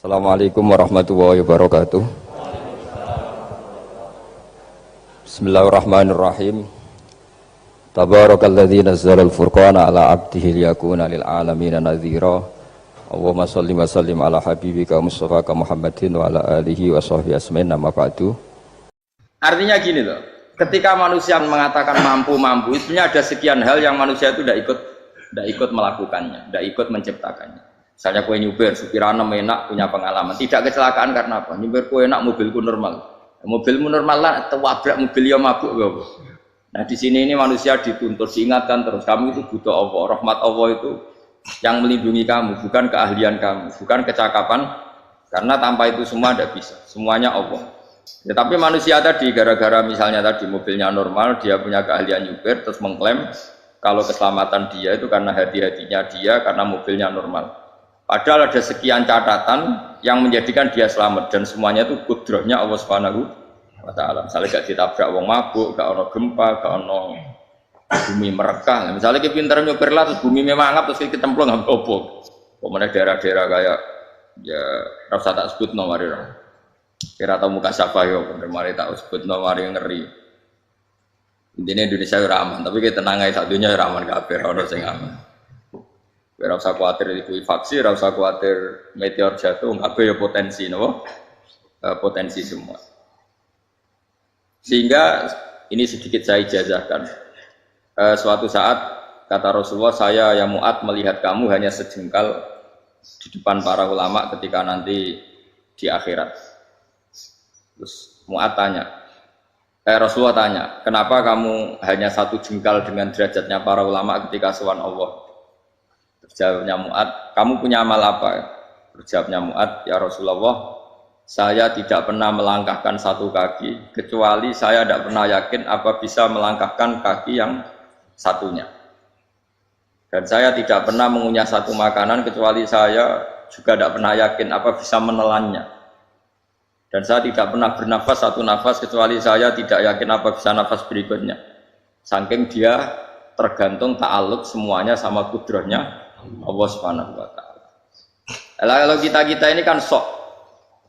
Assalamualaikum warahmatullahi wabarakatuh. Bismillahirrahmanirrahim. Tabarakalladzi nazzala al-furqana ala 'abdihi liyakuna lil 'alamin nadhira. Allahumma shalli wa sallim ala habibika Mustafa Muhammadin wa ala alihi wa sahbihi asmain nama ba'du. Artinya gini loh, ketika manusia mengatakan mampu-mampu, sebenarnya ada sekian hal yang manusia itu tidak ikut melakukannya, tidak ikut menciptakannya. Misalnya kue nyupir, supiranem enak, punya pengalaman, tidak kecelakaan karena apa? Nyupir kue enak, mobilku normal. Mobilmu normal lah, tewabrak mobil yang mabuk. Nah di sini ini manusia dituntut, diingatkan terus, kamu itu butuh Allah, rahmat Allah itu yang melindungi kamu, bukan keahlian kamu, bukan kecakapan, karena tanpa itu semua tidak bisa, semuanya Allah. Ya, tapi manusia tadi, gara-gara misalnya tadi mobilnya normal, dia punya keahlian nyupir, terus mengklaim kalau keselamatan dia itu karena hati-hatinya dia, karena mobilnya normal. Padahal ada sekian catatan yang menjadikan dia selamat dan semuanya itu kudrahnya Allah Subhanahu wa taala. Misalnya gak ditabrak wong mabuk, gak ono gempa, gak ono bumi merekah. Misalnya kita pintar nyopir lah terus bumi memangap terus kita templung nggak opo. Pemenang daerah-daerah kayak ya rasa tak sebut nomor itu. Kira tahu muka siapa yo, mari tak sebut nomor yang ngeri. Intinya Indonesia aman, tapi kita tenang aja satunya aman kabeh ono sing aman. Ora usah kuwatir likuifaksi, ora usah kuwatir meteor jatuh, kabeh ya potensi napa? Potensi semua. Sehingga ini sedikit saya ijazahkan. Suatu saat kata Rasulullah, saya yang Mu'ad melihat kamu hanya sejengkal di depan para ulama ketika nanti di akhirat. Terus Mu'ad tanya, Rasulullah tanya, kenapa kamu hanya satu jengkal dengan derajatnya para ulama ketika sowan Allah? Jawabnya Mu'ad, kamu punya amal apa? Jawabnya Mu'ad, ya Rasulullah, saya tidak pernah melangkahkan satu kaki, kecuali saya tidak pernah yakin apa bisa melangkahkan kaki yang satunya. Dan saya tidak pernah mengunyah satu makanan, kecuali saya juga tidak pernah yakin apa bisa menelannya. Dan saya tidak pernah bernafas satu nafas, kecuali saya tidak yakin apa bisa nafas berikutnya. Saking dia tergantung ta'aluk semuanya sama kudrahnya Allah Subhanahu wa taala. Kalau kita ini kan sok.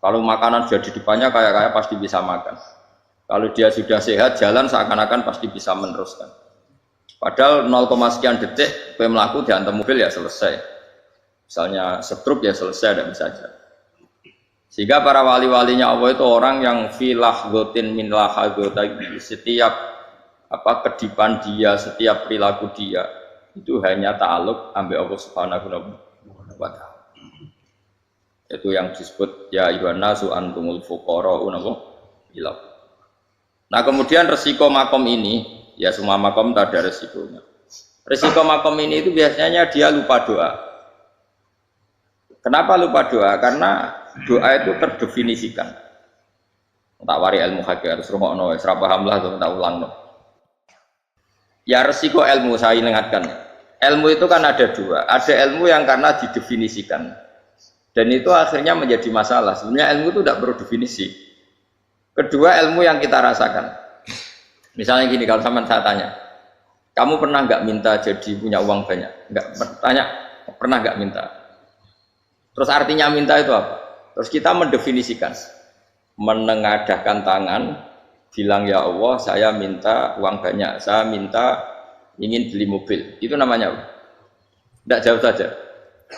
Kalau makanan sudah di depannya kayak pasti bisa makan. Kalau dia sudah sehat jalan seakan-akan pasti bisa meneruskan. Padahal 0, sekian detik kowe mlaku diantem mobil ya selesai. Misalnya stroke ya selesai dan bisa jalan. Sehingga para wali-walinya Allah itu orang yang filah gotin min lahagoti, setiap kedipan dia, setiap perilaku dia itu hanya ta'aluk ambil Allah Subhanahu wa ta'ala. Itu yang disebut ya ayyuhan nasu antumul fuqara'u ila. Nah, kemudian resiko makom ini, ya semua makom tak ada resikonya. Resiko makom ini itu biasanya dia lupa doa. Kenapa lupa doa? Karena doa itu terdefinisikan. Tak wari ilmu hakik harus rungokno wis ra paham lah tak ulangno. Ya resiko ilmu saya ingatkan. Ilmu itu kan ada dua, ada ilmu yang karena didefinisikan dan itu akhirnya menjadi masalah. Sebenarnya ilmu itu tidak perlu definisi. Kedua, ilmu yang kita rasakan. Misalnya gini, kalau sama saya tanya, kamu pernah nggak minta jadi punya uang banyak? Nggak tanya, pernah nggak minta? Terus artinya minta itu apa? Terus kita mendefinisikan, menengadahkan tangan, bilang ya Allah, saya minta uang banyak, saya minta ingin beli mobil, itu namanya tidak jauh saja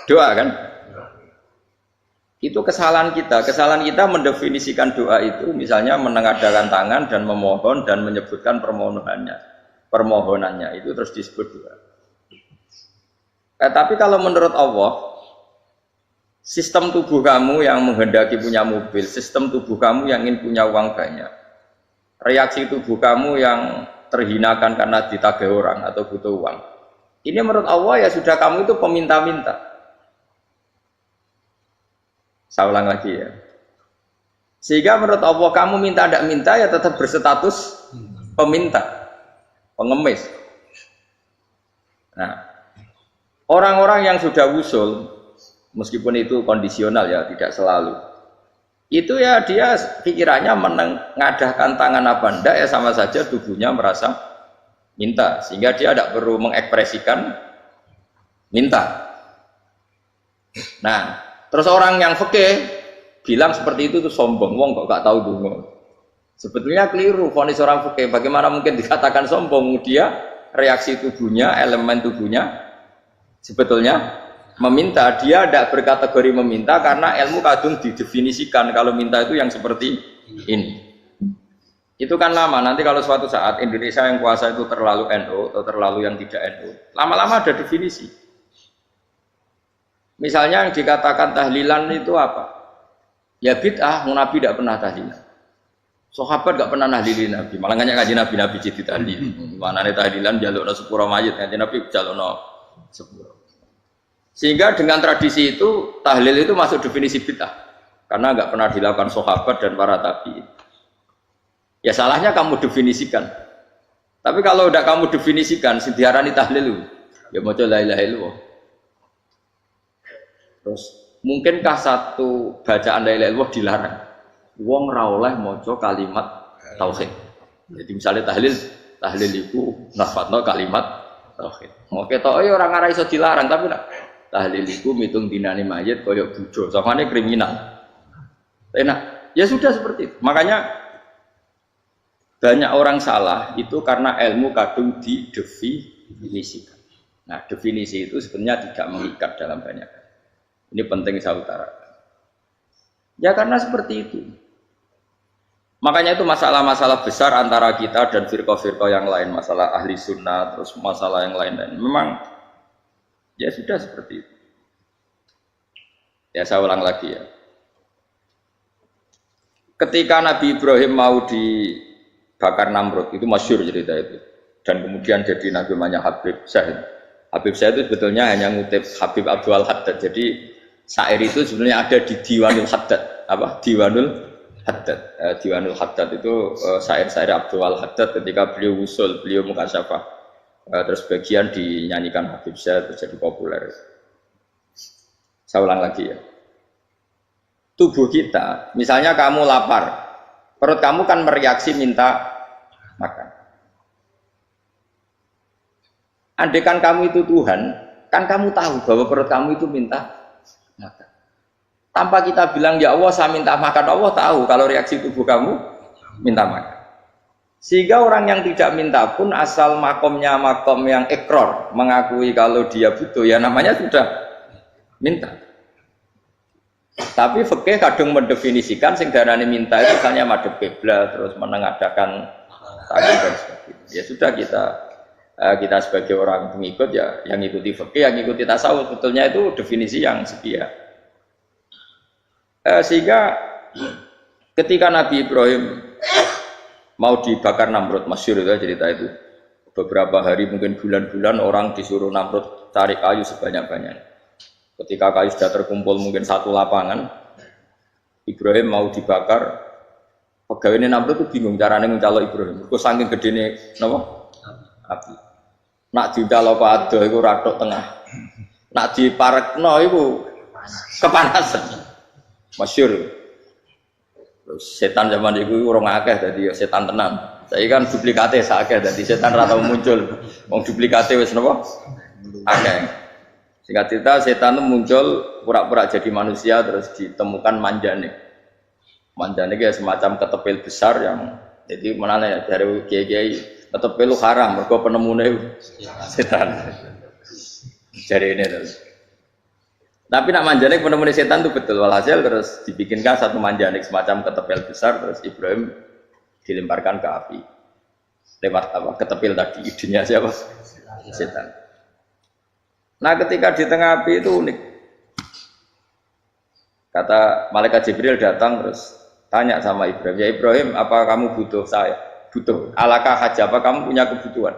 doa kan? Itu kesalahan kita mendefinisikan doa itu misalnya menengadahkan tangan dan memohon dan menyebutkan permohonannya itu terus disebut doa. Tapi kalau menurut Allah, sistem tubuh kamu yang menghendaki punya mobil, sistem tubuh kamu yang ingin punya uang banyak, reaksi tubuh kamu yang terhinakan karena ditagih orang atau butuh uang. Ini menurut Allah ya sudah kamu itu peminta-minta. Saya ulang lagi ya. Sehingga menurut Allah kamu minta tidak minta ya tetap berstatus peminta, pengemis. Nah, orang-orang yang sudah usul, meskipun itu kondisional ya tidak selalu. Itu ya dia pikirannya menengadahkan tangan apa enggak ya sama saja tubuhnya merasa minta sehingga dia tidak perlu mengekspresikan minta. Nah, terus orang yang fikih bilang seperti itu tuh sombong, wong kok gak tahu dungo. Sebetulnya keliru, vonis orang fikih. Bagaimana mungkin dikatakan sombong? Dia reaksi tubuhnya, elemen tubuhnya sebetulnya meminta. Dia tidak berkategori meminta karena ilmu kadung didefinisikan kalau minta itu yang seperti ini. Itu kan lama. Nanti kalau suatu saat Indonesia yang kuasa itu terlalu NU atau terlalu yang tidak NU, lama-lama ada definisi. Misalnya yang dikatakan tahlilan itu apa? Ya bid'ah, Nabi tidak pernah tahlilan. Sahabat tidak pernah nahlilin Nabi, malah nggak ngaji Nabi jadi tahlil. Mana nih tahlilan jalukno sepuro mayit, ngaji Nabi jalukno sepuro. Sehingga dengan tradisi itu tahlil itu masuk definisi bid'ah, karena nggak pernah dilakukan sahabat dan para tabi'in. Ya salahnya kamu definisikan. Tapi kalau udah kamu definisikan, diarani tahlil, ya mau la ilaha illallah. Terus mungkinkah satu bacaan la ilaha illallah dilarang? Wong ra oleh maca kalimat tauhid. Jadi misalnya tahlil itu nafadno kalimat tauhid. Mau ketok ya orang ora iso dilarang, tapi nak tahlil itu mitung dinane mayit koyo bujo, samane kriminal. Enak. Ya sudah seperti itu. Makanya banyak orang salah itu karena ilmu kadung didefinisikan. Nah, definisi itu sebenarnya tidak mengikat dalam banyak hal. Ini penting saya utarakan. Ya karena seperti itu. Makanya itu masalah-masalah besar antara kita dan firqah-firqah yang lain, masalah ahli sunnah, terus masalah yang lain-lain. Memang ya sudah seperti itu. Ya saya ulang lagi ya. Ketika Nabi Ibrahim mau dibakar Namrud, itu masyhur cerita itu. Dan kemudian jadi Nabi namanya Habib Syahid. Habib Syahid itu sebetulnya hanya ngutip Habib Abdul Haddad. Jadi syair itu sebenarnya ada di Diwanul Haddad. Apa? Diwanul Haddad. Diwanul Haddad itu syair-syair Abdul Haddad ketika beliau usul, beliau mukasyafah. Terus bagian dinyanyikan Habib Syahid terus jadi populer. Saya ulang lagi ya. Tubuh kita, misalnya kamu lapar, perut kamu kan mereaksi minta makan. Andaikan kamu itu Tuhan, kan kamu tahu bahwa perut kamu itu minta makan. Tanpa kita bilang, ya Allah saya minta makan, Allah tahu kalau reaksi tubuh kamu minta makan. Sehingga orang yang tidak minta pun asal makomnya makom yang ikrar, mengakui kalau dia butuh, ya namanya sudah minta. Tapi fikih kadung mendefinisikan sing darane minta itu hanya madhep kiblat terus menengadakan tangan dan sebagainya. Ya sudah kita sebagai orang pengikut ya yang ikuti fikih, yang ikuti tasawuf, sebetulnya itu definisi yang setia. Sehingga ketika Nabi Ibrahim mau dibakar Namrud, masyhur itu cerita itu. Beberapa hari mungkin bulan-bulan orang disuruh Namrud cari kayu sebanyak-banyaknya. Ketika kayu sudah terkumpul mungkin satu lapangan, Ibrahim mau dibakar. Pegawai ini Namrud itu bingung caranya mencalok Ibrahim. Kok saking gedene napa? Api. Nak dicalok ado iku ratok tengah. Nak diparekno iku kepanasan. Masyhur. Terus setan zaman itu orang akeh dadi setan tenan. Saya kan duplikate sakeh dadi setan ra tau muncul. Wong duplikate wis napa? Akeh. Singkat cerita setan itu muncul pura-pura jadi manusia terus ditemukan manjane. Manjane itu semacam ketepil besar yang jadi mana ya dari kiai-kiai ketepil itu haram, mergo penemune setan. Jadi ini terus. Tapi nak manjane penemune setan itu betul, walhasil terus dibikinkan satu manjane semacam ketepil besar terus Ibrahim dilemparkan ke api. Lewat apa? Ketepil tadi idenya siapa? Setan. Nah ketika di tengah api itu unik. Kata malaikat Jibril datang terus tanya sama Ibrahim, ya Ibrahim apa kamu butuh saya? Butuh. Alakah haja, apa kamu punya kebutuhan?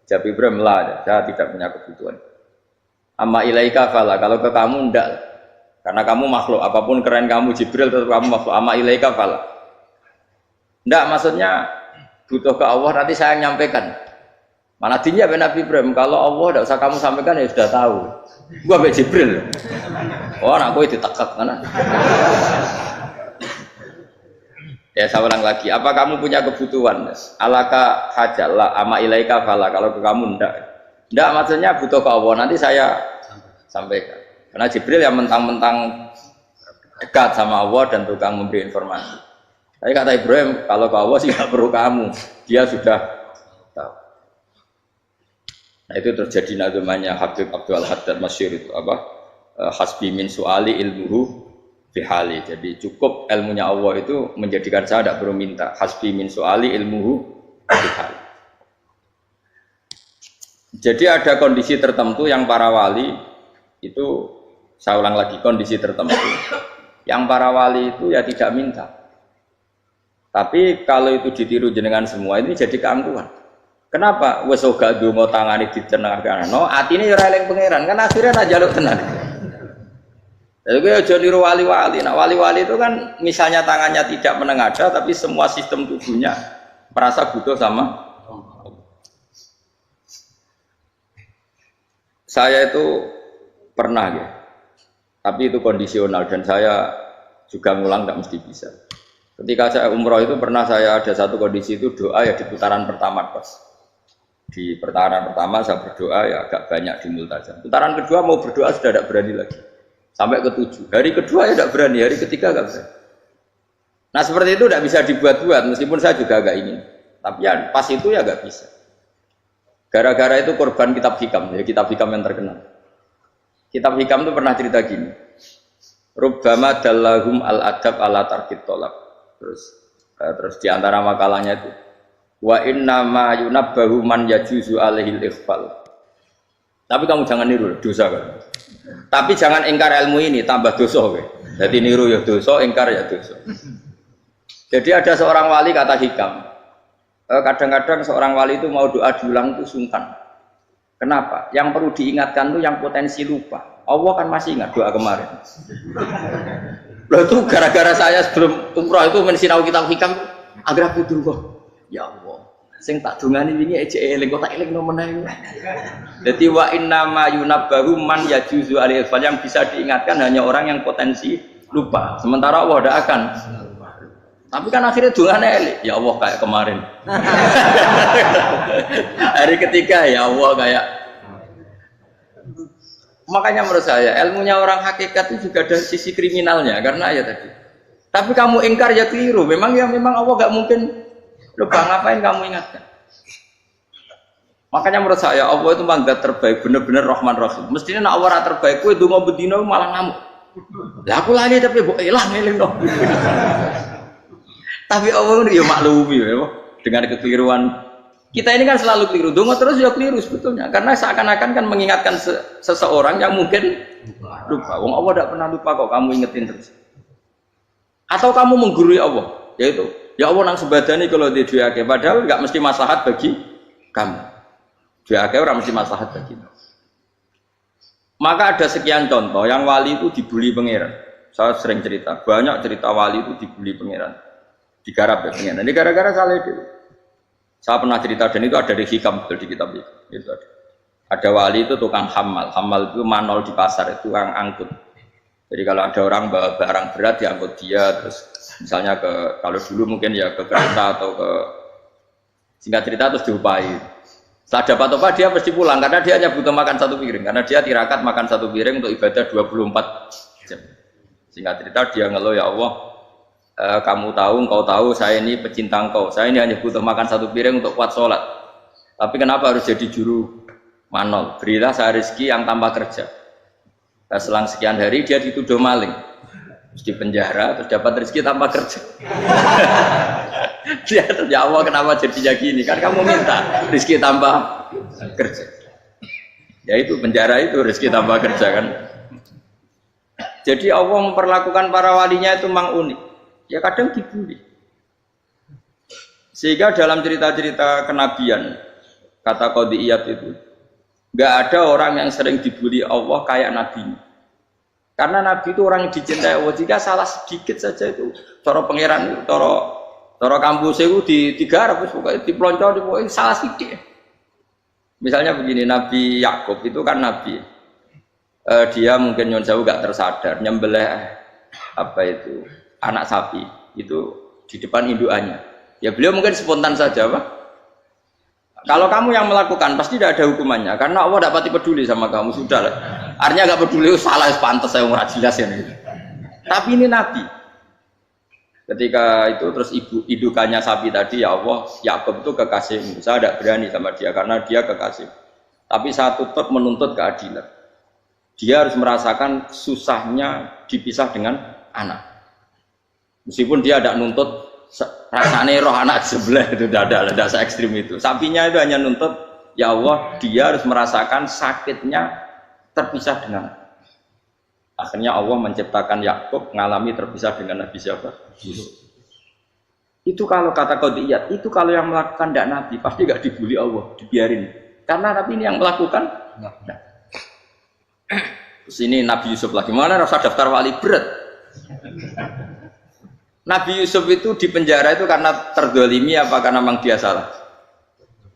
Jawab Ibrahim, lah saya tidak punya kebutuhan. Amma ilaika fala, kalau ke kamu enggak. Karena kamu makhluk, apapun keren kamu Jibril tetap kamu makhluk. Amma ilaika fala. Enggak, maksudnya butuh ke Allah nanti saya nyampaikan. Mana dinya Nabi Ibrahim, kalau Allah tidak usah kamu sampaikan ya sudah tahu. Gua be Jibril. Oh, anak gue ditekak mana? Ya saya ulang lagi, apa kamu punya kebutuhan? Alaka hajalah ama ilaika fala, kalau ke kamu enggak. Enggak maksudnya butuh ke Allah nanti saya sampaikan. Karena Jibril yang mentang-mentang dekat sama Allah dan tukang memberi informasi. Tapi kata Ibrahim, kalau ke Allah sih nggak perlu kamu, dia sudah tahu. Nah itu terjadi namanya Habib Abdul Haddad Masyhur itu apa? Hasbi min su'ali ilmuhu bihali. Jadi cukup ilmunya Allah itu menjadikan saya tidak perlu minta. Hasbi min su'ali ilmuhu bihali. Jadi ada kondisi tertentu yang para wali itu, saya ulang lagi, kondisi tertentu yang para wali itu ya tidak minta. Tapi kalau itu ditiru jenengan semua ini jadi keangkuhan. Kenapa? Wes ora ndonga tangane ditenangkan. No, atine ya ora eling pangeran, kan akhirnya nak jaluk tenan. Jadi gue aja niru wali-wali. Nah wali-wali itu kan misalnya tangannya tidak menengadah, tapi semua sistem tubuhnya merasa butuh sama. Saya itu pernah ya, tapi itu kondisional dan saya juga ngulang tidak mesti bisa. Ketika saya umroh itu pernah saya ada satu kondisi itu doa ya di putaran pertama pas. Di putaran pertama saya berdoa ya agak banyak di multazam. Putaran kedua mau berdoa sudah tidak berani lagi. Sampai ke-7. Hari kedua ya tidak berani, hari ketiga enggak bisa. Nah seperti itu tidak bisa dibuat-buat meskipun saya juga agak ingin. Tapi ya pas itu ya enggak bisa. Gara-gara itu korban kitab hikam, ya kitab hikam yang terkenal. Kitab hikam itu pernah cerita gini. Rubbama dallahum al-adab ala tarkit tolak. Terus di antara makalahnya itu wa inna ma yunabbahu man yajuzu alaihil ikhfal. Tapi kamu jangan niru dosa kan. Tapi jangan ingkar ilmu ini tambah dosa kowe. Jadi niru ya dosa, ingkar ya dosa. Jadi ada seorang wali kata hikam. Kadang-kadang seorang wali itu mau doa diulang itu sungkan. Kenapa? Yang perlu diingatkan itu yang potensi lupa. Allah kan masih ingat doa kemarin. Loh itu gara-gara saya sebelum umroh itu mensinau kitab hikam agar aku dulu. Ya Allah, sing tak dungani wingi ejek eling kok tak eling nomen. Jadi wa inna ma yunabbahu man yajuzu alaihi yang bisa diingatkan hanya orang yang potensi lupa. Sementara Allah tidak akan. Tapi kan akhirnya dungane eling. Ya Allah kayak kemarin. Hari ketiga ya Allah kayak. Makanya menurut saya ilmunya orang hakikat itu juga ada sisi kriminalnya karena ya tadi. Tapi kamu ingkar ya keliru. Memang Allah gak mungkin lupa, ngapain kamu ingatkan. Makanya menurut saya Allah itu mangga terbaik, bener-bener Rahman Rahim. Mestinya nak Allah terbaik, kowe donga bedina malah ngamuk. Lah aku lali tapi mbok elah ngeling dong. Tapi Allah itu ya maklumi ya dengan kekeliruan. Kita ini kan selalu keliru, donga terus ya keliru sebetulnya. Karena seakan-akan kan mengingatkan seseorang yang mungkin lupa. Wong Allah tidak pernah lupa kok, kamu ingetin terus. Atau kamu menggurui Allah, yaitu ya Allah nang sebadani kalau di duake, padahal nggak mesti maslahat bagi kamu. Duake orang mesti maslahat bagi kamu. Maka ada sekian contoh yang wali itu dibully pangeran. Saya sering cerita, banyak cerita wali itu dibully pangeran, digarap ya pangeran. Ini gara-gara salah itu. Saya pernah cerita dan itu ada di hikam betul di kitab itu ada. Ada wali itu tukang hamal itu manol di pasar, itu tukang angkut. Jadi kalau ada orang bawa barang berat diangkut dia, terus misalnya kalau dulu mungkin ya ke kereta atau ke singkat cerita terus diupahi. Setelah dapat apa dia pasti pulang karena dia hanya butuh makan satu piring, karena dia tirakat makan satu piring untuk ibadah 24 jam. Singkat cerita dia ngeluh ya Allah. Kamu tahu, engkau tahu saya ini pecinta engkau, saya ini hanya butuh makan satu piring untuk kuat sholat, tapi kenapa harus jadi juru manol? Berilah saya rezeki yang tanpa kerja. Nah, selang sekian hari dia dituduh maling, terus di penjara, terus dapat rezeki tanpa kerja. Dia ya Allah kenapa jadinya gini, kan kamu minta rezeki tanpa kerja. Ya itu penjara itu rezeki tanpa kerja kan. Jadi Allah memperlakukan para walinya itu memang unik. Ya kadang dibully. Sehingga dalam cerita-cerita kenabian, kata Qadiyat itu, nggak ada orang yang sering dibully Allah kayak Nabi. Karena Nabi itu orang yang dicintai Allah. Jika salah sedikit saja itu, cara pangeran, cara kampus itu digarap, pokoknya dipelonco, pokoknya salah sedikit. Misalnya begini, Nabi Yakub itu kan Nabi. Dia mungkin nyon jauh nggak tersadar, nyembelih apa itu anak sapi itu di depan indukannya. Ya beliau mungkin spontan saja, Pak. Kalau kamu yang melakukan pasti tidak ada hukumannya, karena Allah tidak pati peduli sama kamu, sudah lah. Artinya nggak peduli, salah pantas saya mau jelas ya. Tapi ini Nabi. Ketika itu terus idukannya sapi tadi, ya Allah, Yakub itu kekasihmu. Saya tidak berani sama dia karena dia kekasih. Tapi saya tetap menuntut keadilan. Dia harus merasakan susahnya dipisah dengan anak. Meskipun dia tidak nuntut rasanya roh anak sebelah itu tidak se ekstrim itu. Sapinya itu hanya nuntut, ya Allah, dia harus merasakan sakitnya terpisah dengan. Akhirnya Allah menciptakan Yakub mengalami terpisah dengan Nabi siapa? Yusuf. Itu kalau kata Qadiyat, itu kalau yang melakukan tidak Nabi pasti gak dibully Allah, dibiarin. Karena Nabi ini yang melakukan. Nah. Terus ini Nabi Yusuf lagi, mana rasa daftar wali berat? Nabi Yusuf itu di penjara itu karena terdolimi apa karena memang dia salah?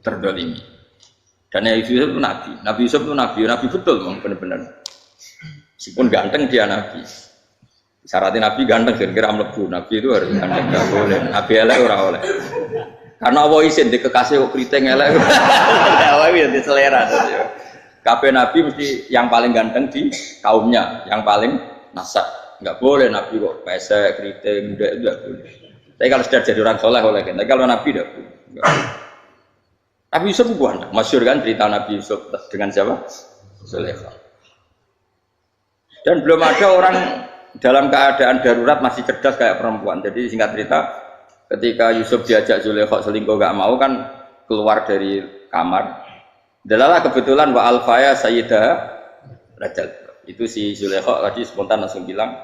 Terdolimi. Dan Nabi Yusuf itu Nabi. Nabi Yusuf itu Nabi betul memang benar-benar. Meskipun ganteng dia Nabi. Syaratnya Nabi ganteng kira-kira mlebu. Nabi itu harus ganteng, enggak boleh. Nabi elek ora oleh. Karena Allah izin di kekasih kok kriting elek. Allah itu di selera tuh. Kabeh Nabi mesti yang paling ganteng di kaumnya, yang paling nasak. Enggak boleh Nabi kok pesek, kriting, enggak boleh. Tapi kalau sudah jadi orang soleh oleh kan. Tapi kalau Nabi enggak boleh. Nabi Yusuf itu anak. Masyhur kan cerita Nabi Yusuf dengan siapa? Zulaikha. Dan belum ada orang dalam keadaan darurat masih cerdas kayak perempuan. Jadi singkat cerita, ketika Yusuf diajak Zulaikha selingkuh gak mau kan keluar dari kamar. Dalalah kebetulan wa alfaya sayyidah rajal. Itu si Zulaikha tadi spontan langsung bilang,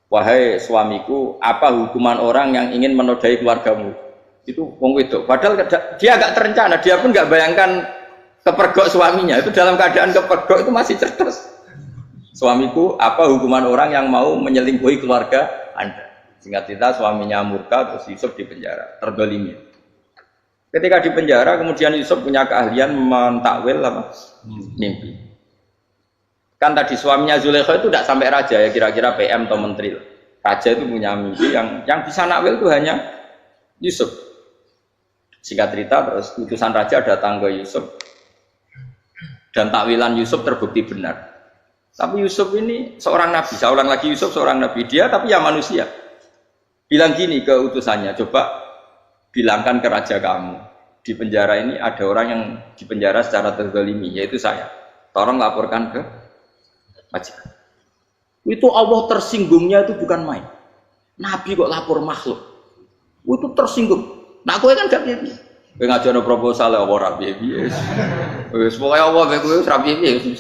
wahai suamiku, apa hukuman orang yang ingin menodai keluargamu? Itu wong wedok. Padahal dia agak terencana, dia pun nggak bayangkan kepergok suaminya. Itu dalam keadaan kepergok itu masih cerdas. Suamiku, apa hukuman orang yang mau menyelingkuhi keluarga Anda? Singkat cerita suaminya murka, terus Yusuf di penjara, terdolimi. Ketika di penjara, kemudian Yusuf punya keahlian mentakwil apa? Mimpi. Kan tadi suaminya Zulaikha itu tidak sampai raja ya, kira-kira PM atau menteri. Raja itu punya mimpi yang bisa nakwil itu hanya Yusuf. Singkat cerita, terus utusan raja datang ke Yusuf dan takwilan Yusuf terbukti benar. Tapi Yusuf ini seorang nabi, saya ulang lagi Yusuf seorang nabi, dia tapi ya manusia. Bilang gini ke utusannya, coba bilangkan ke raja kamu, di penjara ini ada orang yang di penjara secara terzalimi, yaitu saya. Tolong laporkan ke majikan. Itu Allah tersinggungnya itu bukan main. Nabi kok lapor makhluk. Itu tersinggung. Nah aku kan gak piye. Kowe ngajono proposal ya ora piye-piye. Wis pokoke Allah kowe wis ra piye-piye.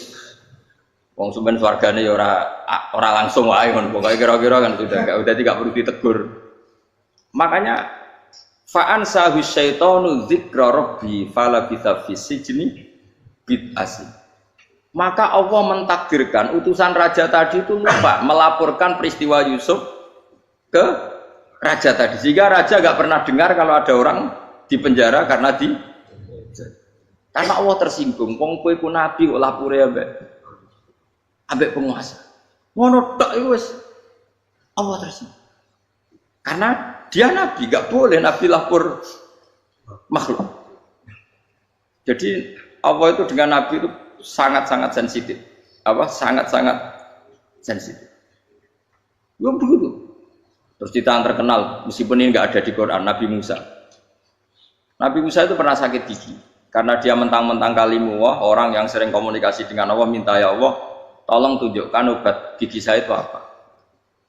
Wong sumben swargane ya ora langsung wae ngono. Pokoke kira-kira kan sudah tidak perlu ditegur. Makanya fa'an sahu syaitanu dzikra rabbi fala bisa fisijni bid'asi. Maka Allah mentakdirkan utusan raja tadi itu lupa melaporkan peristiwa Yusuf ke raja tadi. Sehingga raja enggak pernah dengar kalau ada orang di penjara karena Allah tersinggung. Wong kowe ku nabi kok lapore ambek penguasa. Ngono tok iku wis Allah tersinggung. Karena dia nabi, enggak boleh nabi lapor makhluk. Jadi Allah itu dengan nabi itu sangat-sangat sensitif. Sangat-sangat sensitif. Belum begitu. Terus cerita yang terkenal, meskipun ini enggak ada di Quran, Nabi Musa. Nabi Musa itu pernah sakit gigi karena dia mentang-mentang kalimullah, orang yang sering komunikasi dengan Allah, minta ya Allah tolong tunjukkan obat gigi saya itu apa.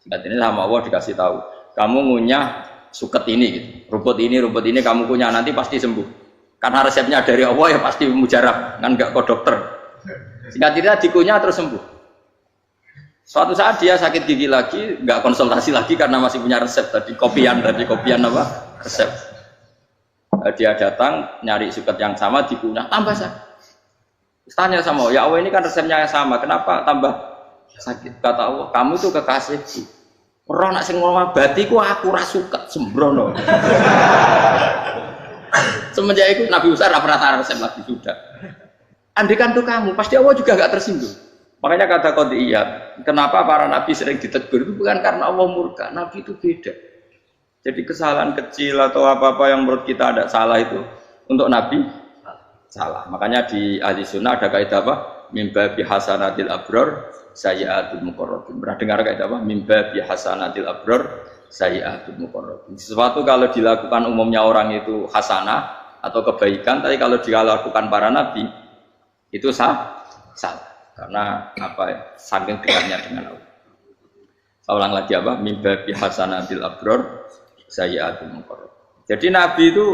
Singkat ini sama Allah dikasih tahu, kamu ngunyah suket ini, gitu. rumput ini kamu kunyah nanti pasti sembuh. Karena resepnya dari Allah ya pasti mujarab, kan nggak kok dokter. Singkat cerita dikunyah terus sembuh. Suatu saat dia sakit gigi lagi, nggak konsultasi lagi karena masih punya resep tadi kopian apa resep. Dia datang nyari suket yang sama dikunyah tambah sakit. Tanya sama Allah, ya Allah ini kan resepnya yang sama, kenapa tambah sakit? Kata Allah, kamu tuh kekasihku. Orang nak sing ngomong batiku aku ra suket sembrono. Semenjak itu Nabi Musa pernah resep lagi sudah. Andikan tuh kamu, pasti Allah juga enggak tersinggung. Makanya kata Qadiyat, kenapa para nabi sering ditegur itu bukan karena Allah murka, nabi itu beda. Jadi kesalahan kecil atau apa-apa yang menurut kita ada salah itu untuk nabi salah. Makanya di ahli sunnah ada kaidah apa? Mimba bihasanatil abrar sayyi'atul muqarrabin. Pernah dengar kayak apa? Mimba bi hasanatil abror sayyi'atul muqarrabin. Sesuatu kalau dilakukan umumnya orang itu hasanah atau kebaikan, tapi kalau dilakukan para nabi itu salah. Karena apa ya? Saking dekatnya dengan Allah. Saya ulang lagi apa? Mimba bi hasanatil abror sayyi'atul muqarrabin. Jadi nabi itu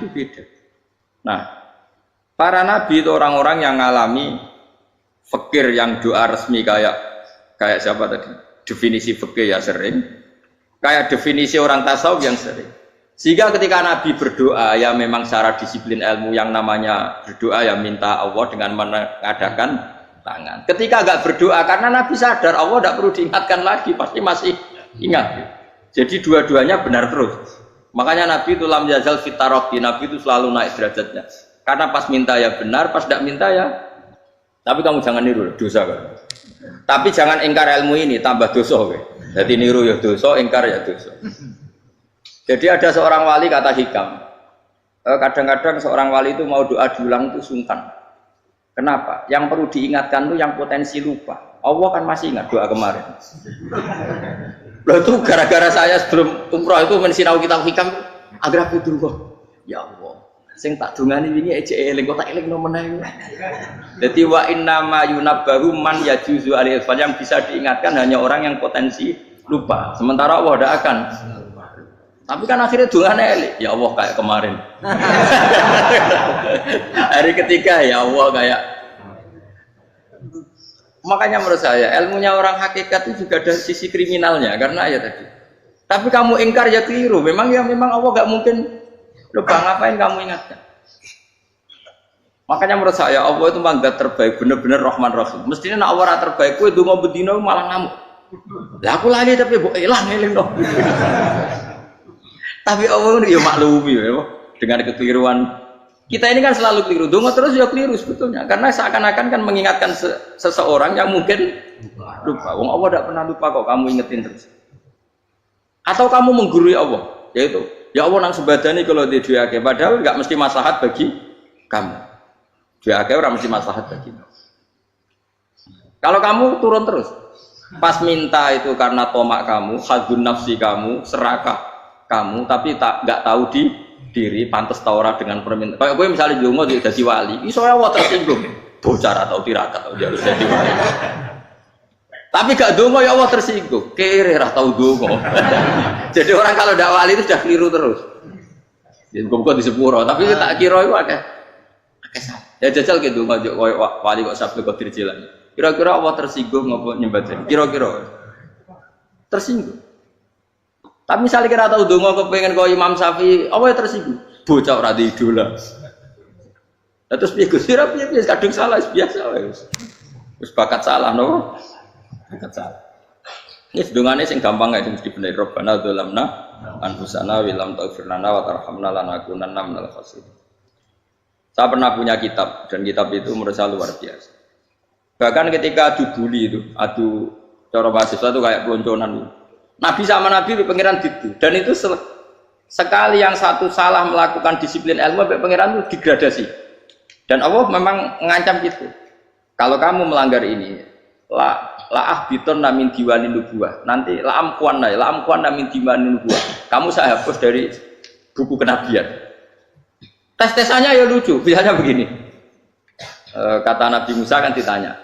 beda. Nah, para nabi itu orang-orang yang mengalami fikir yang doa resmi kayak siapa tadi? Definisi fikir ya sering. Kayak definisi orang tasawuf yang sering. Sehingga ketika Nabi berdoa ya memang secara disiplin ilmu yang namanya berdoa ya minta Allah dengan mengadakan tangan. Ketika enggak berdoa karena Nabi sadar Allah tidak perlu diingatkan lagi, pasti masih ingat. Jadi dua-duanya benar terus. Makanya Nabi itu lam yazal fitaroti, Nabi itu selalu naik derajatnya. Karena pas minta ya benar, pas tidak minta ya. Tapi kamu jangan niru dosa kan. Tapi jangan ingkar ilmu ini, tambah dosa. Jadi niru ya dosa, ingkar ya dosa. Jadi ada seorang wali kata hikam, kadang-kadang seorang wali itu mau doa diulang itu sungkan. Kenapa? Yang perlu diingatkan itu yang potensi lupa. Allah kan masih ingat doa kemarin. Loh itu gara-gara saya sebelum umroh itu mensinau kitab hikam agar aku dulu. Ya Allah, sing tak dungani wingi ejek eling kok tak eling no meneh. Dadi wa inna ma yunabbahu man yajuzu alaihi yang bisa diingatkan hanya orang yang potensi lupa. Sementara Allah tidak akan. Tapi kan akhirnya dungane eling. Ya Allah kayak kemarin. Hari ketiga ya Allah kayak. Makanya menurut saya ilmunya orang hakikat itu juga ada sisi kriminalnya karena ya tadi. Tapi kamu ingkar ya keliru. Memang Allah gak mungkin lupa, ngapain kamu ingatkan. Makanya menurut saya Allah itu mangga terbaik, bener-bener Rahman Rahim. Mestinya nak Allah terbaik, kue dungo bedino malah ngamuk. Lah aku lali tapi kok hilang eling dong. Tapi Allah itu ya maklumi ya, dengan kekeliruan. Kita ini kan selalu keliru, dungo terus ya keliru sebetulnya. Karena seakan-akan kan mengingatkan seseorang yang mungkin lupa. Wong Allah tidak pernah lupa kok, kamu ingetin terus. Atau kamu menggurui Allah, yaitu ya Allah nang sebadani kalau di duake, padahal nggak mesti maslahat bagi kamu. Duake orang mesti maslahat bagi kamu. Kalau kamu turun terus, pas minta itu karena tomak kamu, hadun nafsi kamu, serakah kamu, tapi nggak tahu diri, pantas taura dengan permintaan. Kayak gue misalnya dungo jadi wali, iso Allah tersinggung, bocor atau tirakat atau dia harus jadi wali. Tapi gak dungo ya Allah tersinggung, kere rah tahu dungo. Jadi orang kalau tidak wali itu sudah keliru terus. Jadi gue di sepuro, tapi tak kira itu ada. Ya jajal gitu dungo wali kok sabtu kok dirjilan. Kira-kira Allah tersinggung ngopo nyembah. Kira-kira tersinggung. Tapi misalnya kira tahu dungo kepengen kau Imam Syafi'i, Allah tersinggung. Bocah ora di idola. Terus piye Gus? Piye kadung salah biasa wae. Wis bakat salah no. Bakat salah. Ini sedungane sing gampang gak mesti bener. Rabbana dzalamna anfusana wa lam taghfir lana wa tarhamna lanakunanna minal khasirin. Saya pernah punya kitab dan kitab itu menurut saya luar biasa. Bahkan ketika dibully itu, adu cara mahasiswa itu kayak pelonconan. Nabi sama Nabi di pangeran gitu, dan itu sekali yang satu salah melakukan disiplin ilmu, pangeran itu degradasi. Dan Allah memang mengancam gitu. Kalau kamu melanggar ini, laah biton namin diwani nubuah. Nanti laam kuan namin diwani nubuah. Kamu saya hapus dari buku kenabian. Tes-tesannya ya lucu, biasanya begini. Kata Nabi Musa kan ditanya,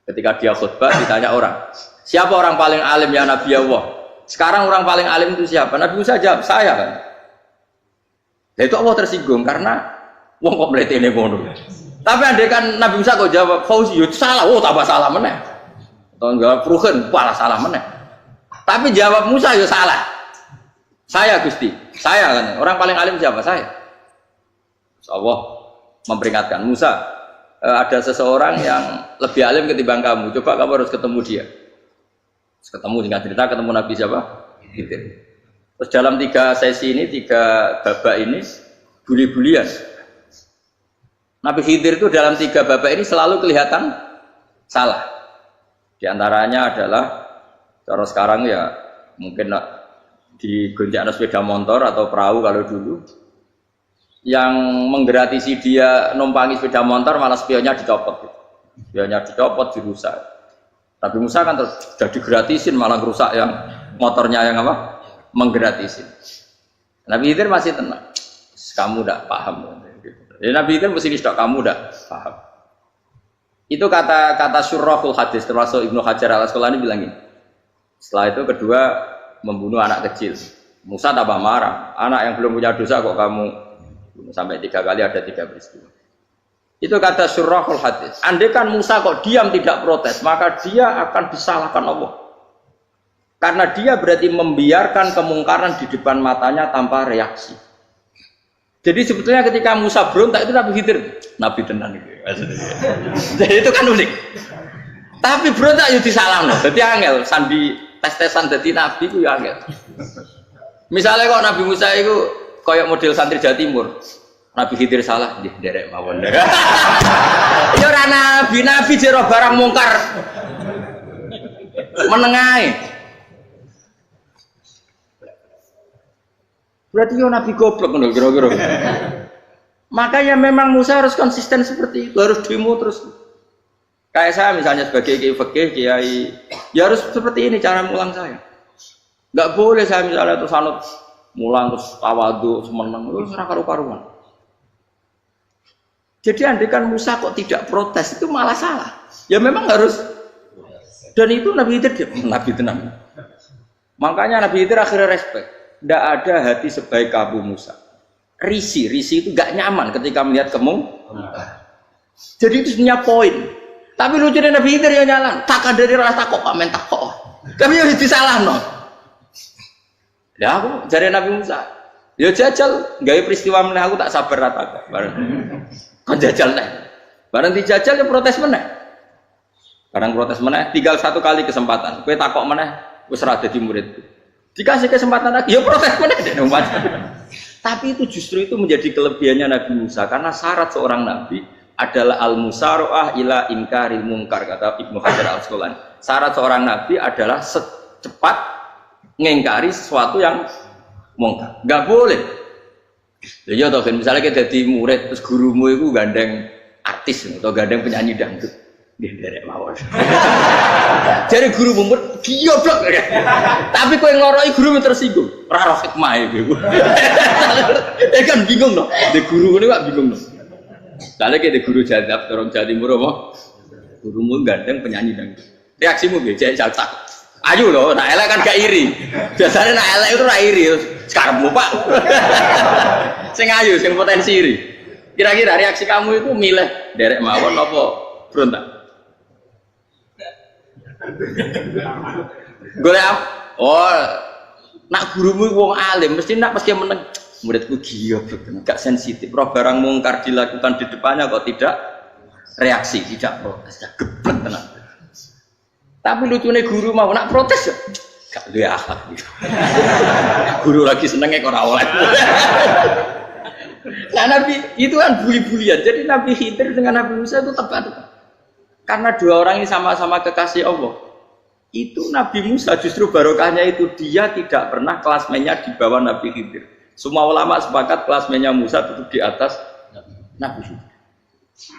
ketika dia khutbah ditanya orang. Siapa orang paling alim ya Nabi Allah? Sekarang orang paling alim itu siapa? Nabi Musa jawab, saya kan. Ya itu Allah tersinggung karena wong kok mletene ngono. Tapi andai kan Nabi Musa kok jawab Fauzi, itu salah, tambah salah meneh. Atau jawab Ruhen, malah salah meneh. Tapi jawab Musa ya salah. Saya Gusti, saya kan. Orang paling alim siapa? Saya. Allah memperingatkan Musa, ada seseorang yang lebih alim ketimbang kamu. Coba kamu harus ketemu dia. Ketemu dengan cerita ketemu Nabi siapa? Khidir. Terus dalam 3 sesi ini, 3 babak ini buli-bulian. Nabi Khidir itu dalam 3 babak ini selalu kelihatan salah. Di antaranya adalah cara sekarang ya mungkin di gonjak sepeda motor atau perahu kalau dulu yang menggeratisi dia numpangi sepeda motor malah spionnya dicopot. Spionnya dicopot, dirusak. Tapi Musa kan sudah digratisin malah rusak yang motornya yang apa? Menggratisin. Nabi Khidir masih tenang. Kamu tidak paham. Ya, Nabi Khidir mesti tidak kamu tidak paham. Itu kata syurrahul hadis termasuk Ibnu Hajar al-Asqalani bilang ini. Setelah itu kedua membunuh anak kecil. Musa tambah marah. Anak yang belum punya dosa kok kamu bunuh sampai 3 kali ada 3 peristiwa. Itu kata syurrahul hadis. Andai kan Musa kok diam tidak protes, maka dia akan disalahkan Allah. Karena dia berarti membiarkan kemungkaran di depan matanya tanpa reaksi. Jadi sebetulnya ketika Musa berontak itu Nabi Khidir, Nabi tenan gitu. Jadi itu kan unik. Tapi berontak itu disalahno. Jadi angel sandi tes-tesan jadi nabi itu ya angel. Misalnya kok Nabi Musa itu kayak model santri Jawa Timur. Nabi Khidir salah, nggih nderek mawon. Ya ora nabi jero barang mungkar. Menengae. Berarti yo nabi goblok ngono kira-kira. Makanya memang Musa harus konsisten seperti itu, harus demo terus. Kayak saya misalnya sebagai kiai fikih, kiai ya harus seperti ini cara mulang saya. Enggak boleh saya misalnya terus anut mulang terus tawadhu semeneng terus ora karu-karuan. Jadi andekan Musa kok tidak protes itu malah salah. Ya memang harus. Dan itu Nabi Khidir Nabi tenang. Makanya Nabi Khidir akhirnya respect. Tidak ada hati sebaik kamu Musa. Risi itu gak nyaman ketika melihat kemungkaran. Jadi itu sebenarnya poin. Tapi lucunya Nabi Khidir ya nyalan. Takkan dari rasa takok pak men takok. Tapi ya disalah no. Ya aku jari Nabi Musa. Ya jajal, gawe peristiwa meneh aku tak sabar rata bareng. Kan jajal nih. Bareng dijajal ya protes meneh. Bareng protes meneh, tinggal 1 kali kesempatan. Kowe takok meneh wis ora dadi muridku. Dikasih kesempatan lagi, ya protes meneh deh umat. Tapi itu justru itu menjadi kelebihannya Nabi Musa karena syarat seorang nabi adalah al-musara'ah ila inkaril munkar kata Ibnu Hajar al-Asqalani. Syarat seorang nabi adalah secepat ngengkari sesuatu yang mungkar. Enggak boleh. Ya toh kan misalnya kita jadi murid terus gurumu itu gandeng artis atau gandeng penyanyi dangdut. Nggih nderek mawon. Jare guru mumet goblok. Tapi kowe ngloroi guru tersinggung. Ora roh hikmah iku. Kan bingung no. De guru ngene kok bingung no. Soale ki de guru jadab dorong Jawa Timur apa? Gurumu gandeng penyanyi dangdut. Reaksimu piye? Jek tak. Ayo loh, nak elek kan gak iri. Biasanya nak elek itu ra iri. Sekarangmu Pak. Sing ayu, sing potensi iri. Kira-kira reaksi kamu itu milih derek mawon apa berontak? Golek apa? Oh, nak gurumu wong alim mesti nak pasti meneng. Muridku gila betul, gak sensitif. Roh barang mungkar dilakukan di depannya kok tidak reaksi, tidak protes, geblek tenan. Tapi lucunya guru mau nak protes ya, gak duwe akhlak. Guru lagi senengnya kok ora oleh. Nah Nabi itu kan bully-bulian. Jadi Nabi Khidir dengan Nabi Musa itu tepat. Karena dua orang ini sama-sama kekasih Allah. Itu Nabi Musa justru barokahnya itu dia tidak pernah klasmennya di bawah Nabi Khidir. Semua ulama sepakat klasmennya Musa tetap di atas Nabi Khidir.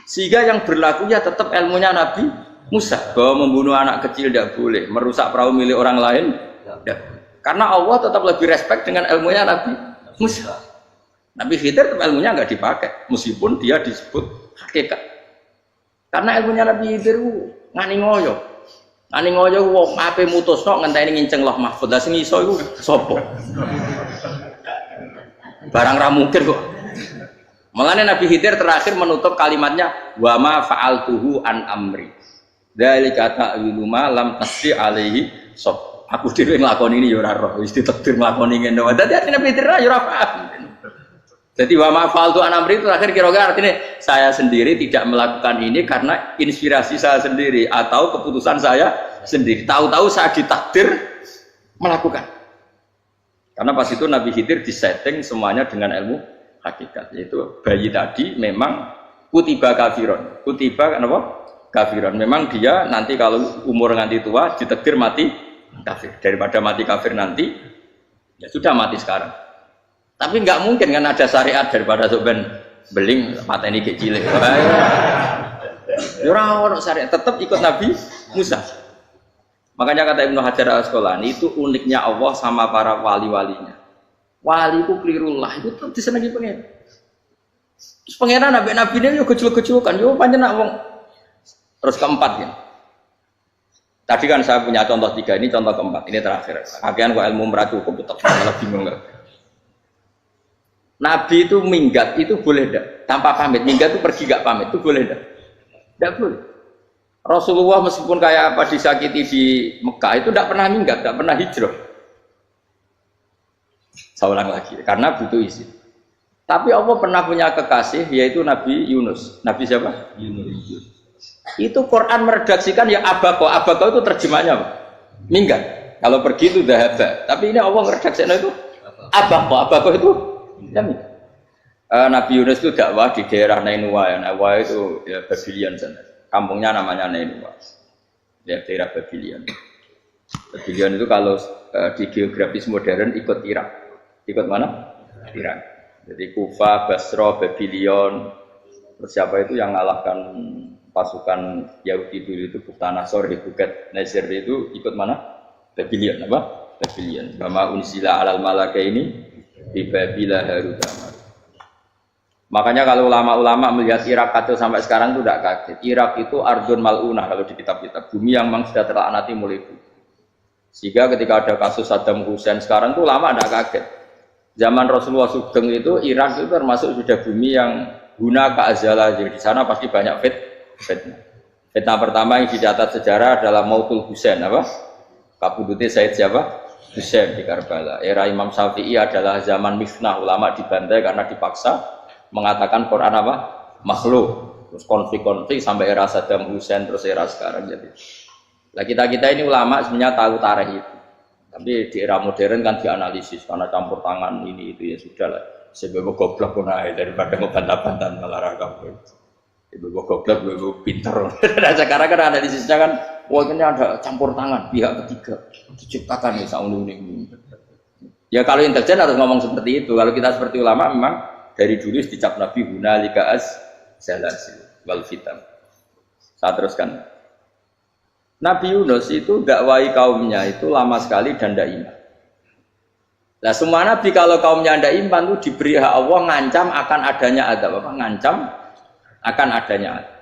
Sehingga yang berlaku ya tetap ilmunya Nabi Musa bahwa membunuh anak kecil tidak boleh, merusak perahu milik orang lain tidak. Karena Allah tetap lebih respect dengan ilmunya Nabi Musa. Nabi Khidir ilmunya nggak dipakai, meskipun dia disebut hakikat. Karena ilmunya Nabi Khidir ngani ngoyo wong ape mutusno ngenteni nginceng Loh Mahfud. Lah sing iso iku sapa? Barang ra mungkin kok. Mulane Nabi Khidir terakhir menutup kalimatnya wa ma fa'altuhu an amri. Dzalika ta'wilu ma lam tasdi alaihi sob. Aku dhewe nglakoni ini ya ora roh, wis ditakdir nglakoni ngene wae. Dadi artine Nabi Khidir ya ora paham. Jadi wa ma fa'altu an amri itu terakhir kira-kira artinya saya sendiri tidak melakukan ini karena inspirasi saya sendiri atau keputusan saya sendiri. Tahu-tahu saya ditakdir melakukan. Karena pas itu Nabi Khidir disetting semuanya dengan ilmu hakikat. Yaitu bayi tadi memang kutiba kafiron. Kutiba apa? Kafiron. Memang dia nanti kalau umur nganti tua ditakdir mati kafir. Daripada mati kafir nanti ya sudah mati sekarang. Tapi nggak mungkin kan ada syariat daripada soben beling pateni ge cilik. Ya ora ono syariat, tetap ikut Nabi Musa. Makanya kata Ibnu Hajar Al-Asqalani itu uniknya Allah sama para wali-walinya. Wali ku klirullah itu tetap disenangi pengen. Terus pengenan nabi ini yo gejul-gejulkan yo pancen nak wong. Terus keempat ya. Tadi kan saya punya contoh 3, ini contoh keempat, ini terakhir. Akhirnya kok ilmu merah cukup tetap malah bingung enggak. Nabi itu minggat itu boleh enggak? Tanpa pamit, minggat itu pergi enggak pamit itu boleh enggak? Enggak boleh. Rasulullah meskipun kayak apa disakiti di Mekah itu enggak pernah minggat, enggak pernah hijrah. Saya ulang lagi, karena butuh izin. Tapi Allah pernah punya kekasih yaitu Nabi Yunus. Nabi siapa? Yunus. Itu Quran meredaksikan ya abako. Abako itu terjemahnya apa? Minggat. Kalau pergi itu dahaba. Tapi ini Allah meredaksikan itu abako. Abako itu ya minggat. Nabi Yunus itu dakwah di daerah Nainua. Nainua itu ya Babylon sana. Kampungnya namanya Nainua. Ya daerah Babylon. Babylon itu kalau di geografis modern ikut Irak. Ikut mana? Irak. Jadi Kufa, Basra, Babylon. Terus siapa itu yang ngalahkan pasukan Yahudi dulu itu Buktanasor di Bukit Nasir itu ikut mana? Babylon apa? Babylon. Kama unsila alal malaka ini di Babila Harutama. Makanya kalau ulama-ulama melihat Irak kacau sampai sekarang itu tidak kaget. Irak itu ardun mal'unah kalau di kitab-kitab. Bumi yang memang sudah terlaknati mulai itu. Sehingga ketika ada kasus Saddam Hussein sekarang itu ulama tidak kaget. Zaman Rasulullah Sugeng itu Irak itu termasuk sudah bumi yang guna keazalah. Jadi di sana pasti banyak fitnah. Fitnah pertama yang dicatat sejarah adalah Mautul Husain apa? Kabudutnya Said siapa? Husain di Karbala. Era Imam Syafi'i adalah zaman mifnah, ulama dibantai karena dipaksa mengatakan Quran apa? Makhluk. Terus konflik-konflik sampai era Saddam Hussein terus era sekarang jadi. Lah kita ini ulama sebenarnya tahu tarikh itu. Tapi di era modern kan dianalisis karena campur tangan ini itu ya sudah lah. Sebab goblok pun aja daripada ngebantah-bantahan malah rakam. Ibu goblok, ibu pinter. Nah sekarang kan analisisnya kan, wah ini ada campur tangan pihak ketiga diciptakan nih saung ini. Ya kalau intelijen harus ngomong seperti itu. Kalau kita seperti ulama memang dari dulu dicap Nabi hunalika az-zalasil wal fitan. Saya teruskan. Nabi Yunus itu dakwai kaumnya itu lama sekali dan tidak iman. Nah semua nabi kalau kaumnya tidak iman itu diberi hak Allah ngancam akan adanya azab apa? Ngancam akan adanya azab.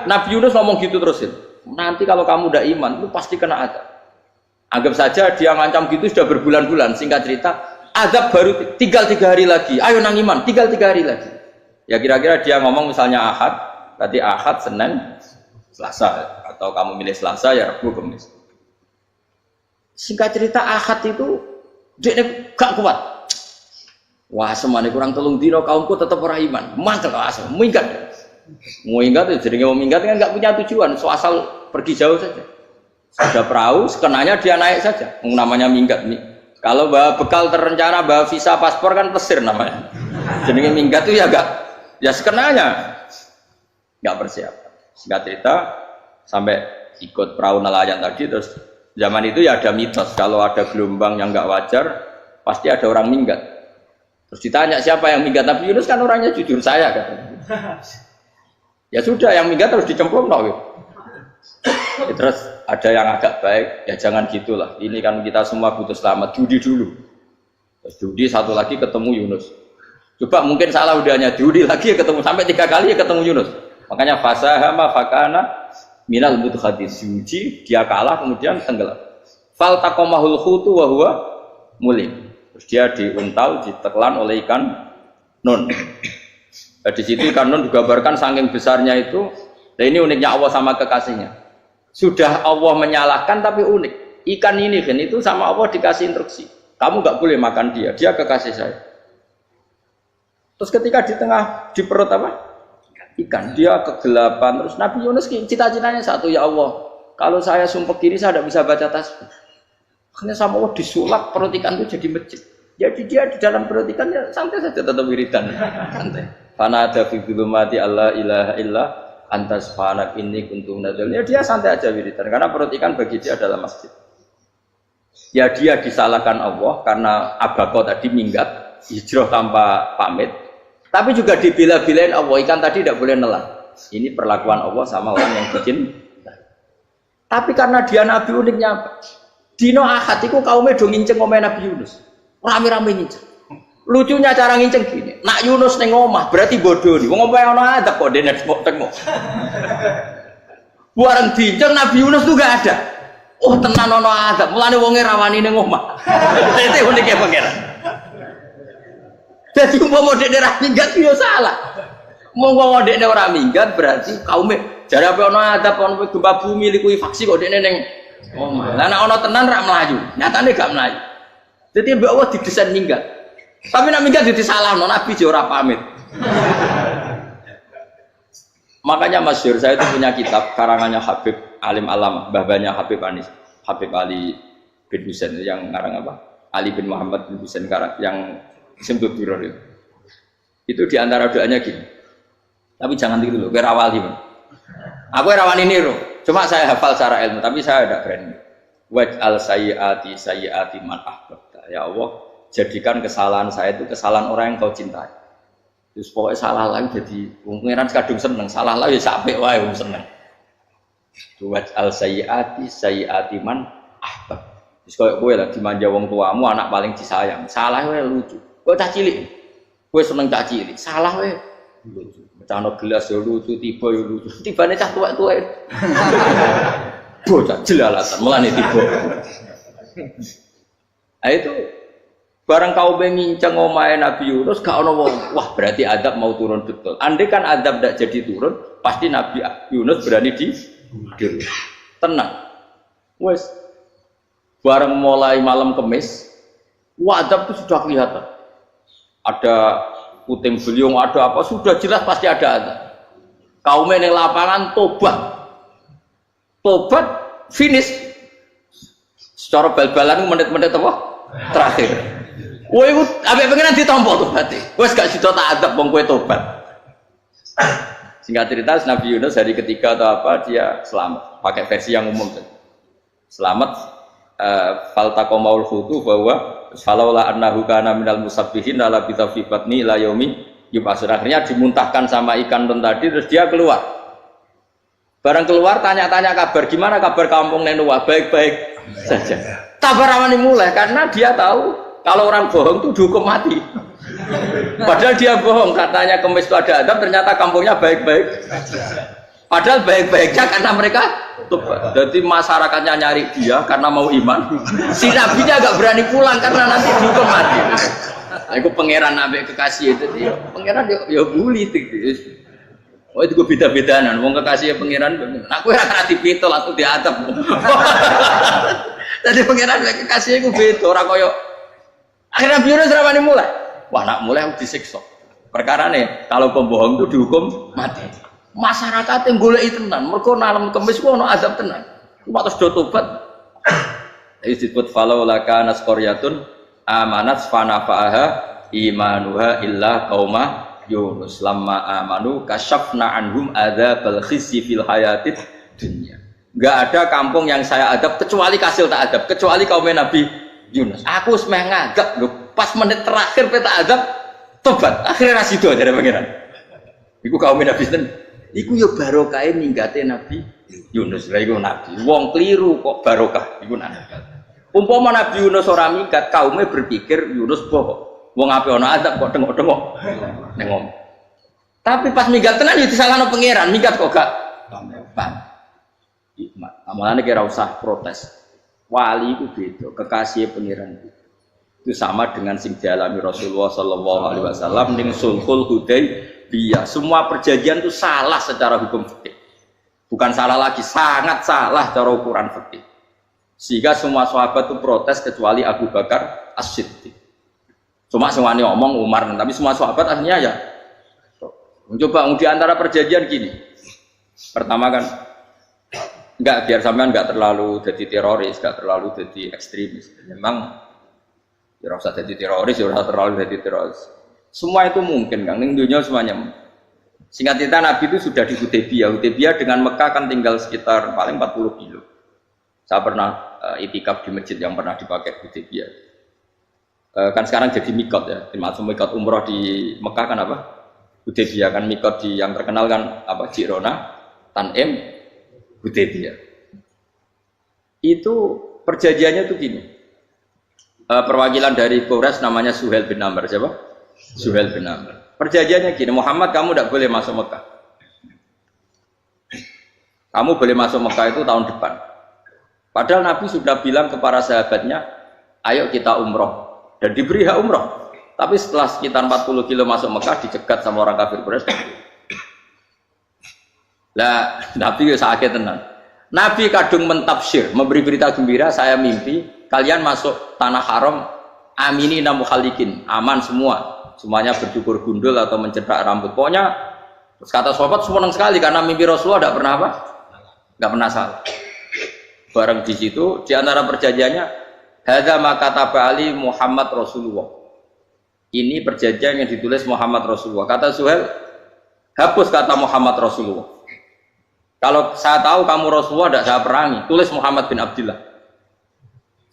Nabi Yunus ngomong gitu terus itu. Nanti kalau kamu tidak iman itu pasti kena azab. Anggap saja dia ngancam gitu sudah berbulan-bulan. Singkat cerita, azab baru tinggal 3 hari lagi. Ayo nang iman, tinggal 3 hari lagi. Ya kira-kira dia ngomong misalnya Ahad, berarti Ahad, Senin, Selasa, atau kamu milih Selasa ya Rabu, Kamis. Singkat cerita Ahad itu dia gak kuat. Wah semuanya kurang 3 dino kaumku tetap orang iman. Mangkel asal, minggat. Mau minggat jadi mau minggat kan gak punya tujuan, so asal pergi jauh saja. Sudah perahu, sekenanya dia naik saja. Namanya minggat nih. Kalau bawa bekal terencana, bawa visa, paspor kan plesir namanya. Jadi minggat itu ya gak, ya sekenanya gak persiapan. Singkat cerita sampai ikut perahu nelayan tadi terus zaman itu ya ada mitos kalau ada gelombang yang nggak wajar pasti ada orang minggat. Terus ditanya siapa yang minggat, Nabi Yunus kan orangnya jujur saya katanya. Ya sudah yang minggat terus dicemplung no, gitu. Ya, terus ada yang agak baik ya jangan gitulah. Ini kan kita semua butuh selamat, judi dulu. Terus judi satu lagi ketemu Yunus. Coba mungkin salah udahnya judi lagi ya ketemu sampai 3 kali ya ketemu Yunus. Makanya fasahama fakana minal mudkhadis suci dia kalah kemudian tenggelam. Fal taqamahul khutu wa huwa mulim. Terus dia diuntal ditelan oleh ikan nun. Nah, di situ ikan nun digambarkan saking besarnya itu. Nah ini uniknya Allah sama kekasihnya. Sudah Allah menyalahkan tapi unik. Ikan ini kan itu sama Allah dikasih instruksi. Kamu nggak boleh makan dia. Dia kekasih saya. Terus ketika di tengah di perut apa? Ikan, dia kegelapan. Terus Nabi Yunus cita-citanya satu, ya Allah kalau saya sumpah kiri saya tidak bisa baca tasbih. Akhirnya sama Allah disulap perut ikan itu jadi masjid. Jadi dia di dalam perut ikan ya santai saja tetap wiridan. Santai. Fana ada fi dzulumati alla ilaha illa anta subhanak inni kuntu minadz dzalimin. Ya dia santai aja wiridan karena perut ikan bagi dia adalah masjid. Ya dia disalahkan Allah karena abako tadi minggat, hijrah tanpa pamit. Tapi juga dibela-belain Allah, ikan tadi tidak boleh nelan. Ini perlakuan Allah sama orang yang bikin. Tapi karena dia nabi uniknya apa? Dino Ahad itu kaumnya do nginceng omah Nabi Yunus. Rame-rame nginceng. Lucunya cara nginceng gini. Nak Yunus ning omah berarti bodoh nih. Wong omahe ana adab kok dene tengok. Bareng dinceng Nabi Yunus tuh gak ada. Oh tenan ana adab. Mulane wonge rawani ning omah. Itu uniknya pangeran. Jadi umpama dekne ra minggat yo salah. Umpama dekne ora minggat berarti kaume jare apa ana adab ana gempa bumi likui faksi kok dekne ning omah. Lah nek ana tenan ra mlayu. Nyatane gak mlayu. Dadi mbok Allah didesain minggat. Tapi nak minggat disalahno Nabi yo ora pamit. Makanya masyhur saya itu punya kitab karangannya Habib Alim Alam, mbahnya Habib Anis, Habib Ali bin Husain yang ngarang apa? Ali bin Muhammad bin Husain karang yang Simtul Biror itu diantara doanya gini. Tapi jangan gitu loh, berawal gini. Aku rawan ini loh, cuma saya hafal secara ilmu, tapi saya ada berani. Waj'al sayyiati man ahbabta. Ya Allah, jadikan kesalahan saya itu kesalahan orang yang kau cintai. Terus pokoknya salah lagi jadi pengiran kadung seneng, salah lagi sampai wae wong seneng. Waj'al sayyiati man ahbab. Terus kowe lah dimanja wong tuamu anak paling disayang, salah wae lucu. Kowe cah cilik. Kowe seneng cah cilik, salah wae lucu. Mecano gelas yo lucu, tiba yo lucu. Tibane cah tuwek-tuwek. Bocah jelalatan melane tiba. Nah itu barang kau nginceng omahe Nabi Yunus gak ono wong. Wah, berarti adab mau turun betul. Andai kan adab ndak jadi turun, pasti Nabi Yunus berani di tenang. Wes barang mulai malam Kamis, adab itu sudah kelihatan. Ada puting beliung, ada apa, sudah jelas pasti ada adab. Kaum yang lapangan tobat finish. Secara bal-balan menit-menit apa? Terakhir. Woi, abek pengen ditampa tobaté. Wes gak sida tak adab wong kowe tobat. Singkat cerita Nabi Yunus hari ketiga atau apa dia selamat. Pakai versi yang umum. Selamat faltaqamaul hutu bahwa falaula annahu kana minal musabbihin la bitafi batni la yaumi yub'atsun. Akhirnya dimuntahkan sama ikan tadi terus dia keluar. Barang keluar tanya-tanya kabar gimana kabar kampung Nenua, baik-baik saja. Tabarawani mulai karena dia tahu kalau orang bohong itu dihukum mati. Padahal dia bohong katanya Kemis itu ada adab, ternyata kampungnya baik-baik. Padahal baik-baiknya karena mereka tobat. Jadi masyarakatnya nyari dia karena mau iman. Si nabinya agak berani pulang karena nanti dihukum mati. Aku pangeran nabi kekasih itu dia. Pangeran ya bully itu. Oh itu gue beda-bedanan. Wong kekasih pangeran. Aku ora kena dipitol atau diadab. Jadi pangeran kekasih aku beda orang koyo. Akhirnya Nabi Yunus ramane mulai. Wah nak mulai aku disiksa. Perkara nih kalau pembohong itu dihukum mati. Masyarakat yang goleki tenan, mergo nalem Kemis ku ana azab tenan. Cuma terus do tobat. Disebut falau laka nasqaryatun amanat fanafa'aha imanuha illa qauma Yunus lamma amanu kasyafna anhum adzabal khizyi fil hayatid dunya. Enggak ada kampung yang saya adab kecuali kasil tak adab, kecuali kaum Nabi Yunus. Aku semeh ngagap lho, pas menit terakhir peta adab tobat. Akhirnya rasido dari pangeran. Iku kaum Nabi ten. Iku yo barokah ninggate Nabi Yunus. Lah iku nabi. Wong kliru kok barokah iku nabi. Umpama Nabi Yunus ora minggat, kaume berpikir Yunus bohong. Wong ape ana adab kok tengok-tengok ning omah. Tapi pas minggat tenan yo disalahno pangeran, minggat kok gak paham. Hikmat. Amalane kira usah protes. Wali itu beda, kekasih pangeran itu sama dengan sing dialami Rasulullah sallallahu alaihi wasallam ning Sulhul Hudaybiyah. Semua perjanjian itu salah secara hukum fikih. Bukan salah lagi, sangat salah cara ukuran fikih. Sehingga semua sahabat itu protes kecuali Abu Bakar As-Siddiq. Cuma semuanya ngomong Umar, tapi semua sahabat akhirnya ya mencoba di antara perjanjian gini. Pertama kan enggak, biar sampean enggak terlalu jadi teroris, enggak terlalu jadi ekstremis. Memang ya usah jadi teroris, ya usah terlalu jadi teroris. Semua itu mungkin kan, ning dunia semuanya. Singkat cerita Nabi itu sudah di Hudaybiyah. Hudaybiyah dengan Mekah kan tinggal sekitar paling 40 kilo. Saya pernah itikaf di masjid yang pernah dipakai Hudaybiyah. Kan sekarang jadi mikot ya, termasuk mikot umroh di Mekah kan apa? Hudaybiyah kan mikot di yang terkenal kan apa? Jirona, Tanim, Hudaybiyah. Itu perjanjiannya tuh gini. Perwakilan dari Quraisy namanya Suhail bin Amr, siapa? Suhail bin Amr. Perjanjiannya gini, Muhammad kamu tidak boleh masuk Mekah. Kamu boleh masuk Mekah itu tahun depan. Padahal Nabi sudah bilang kepada sahabatnya, ayo kita umroh. Dan diberi hak umroh. Tapi setelah sekitar 40 kilo masuk Mekah, dicegat sama orang kafir Quraisy. Lah, Nabi sakit tenang. Nabi kadung mentafsir, memberi berita gembira, saya mimpi kalian masuk tanah haram aminina mukhalikin, aman semua. Semuanya bercukur gundul atau mencetak rambut. Pokoknya kata sahabat senang sekali karena mimpi Rasulullah tidak pernah apa? Enggak pernah salah. Bareng di situ di antara perjanjiannya hadza ma kataba ali Muhammad Rasulullah. Ini perjanjian yang ditulis Muhammad Rasulullah. Kata Suhail, hapus kata Muhammad Rasulullah. Kalau saya tahu kamu Rasulullah tidak saya perangi, tulis Muhammad bin Abdullah.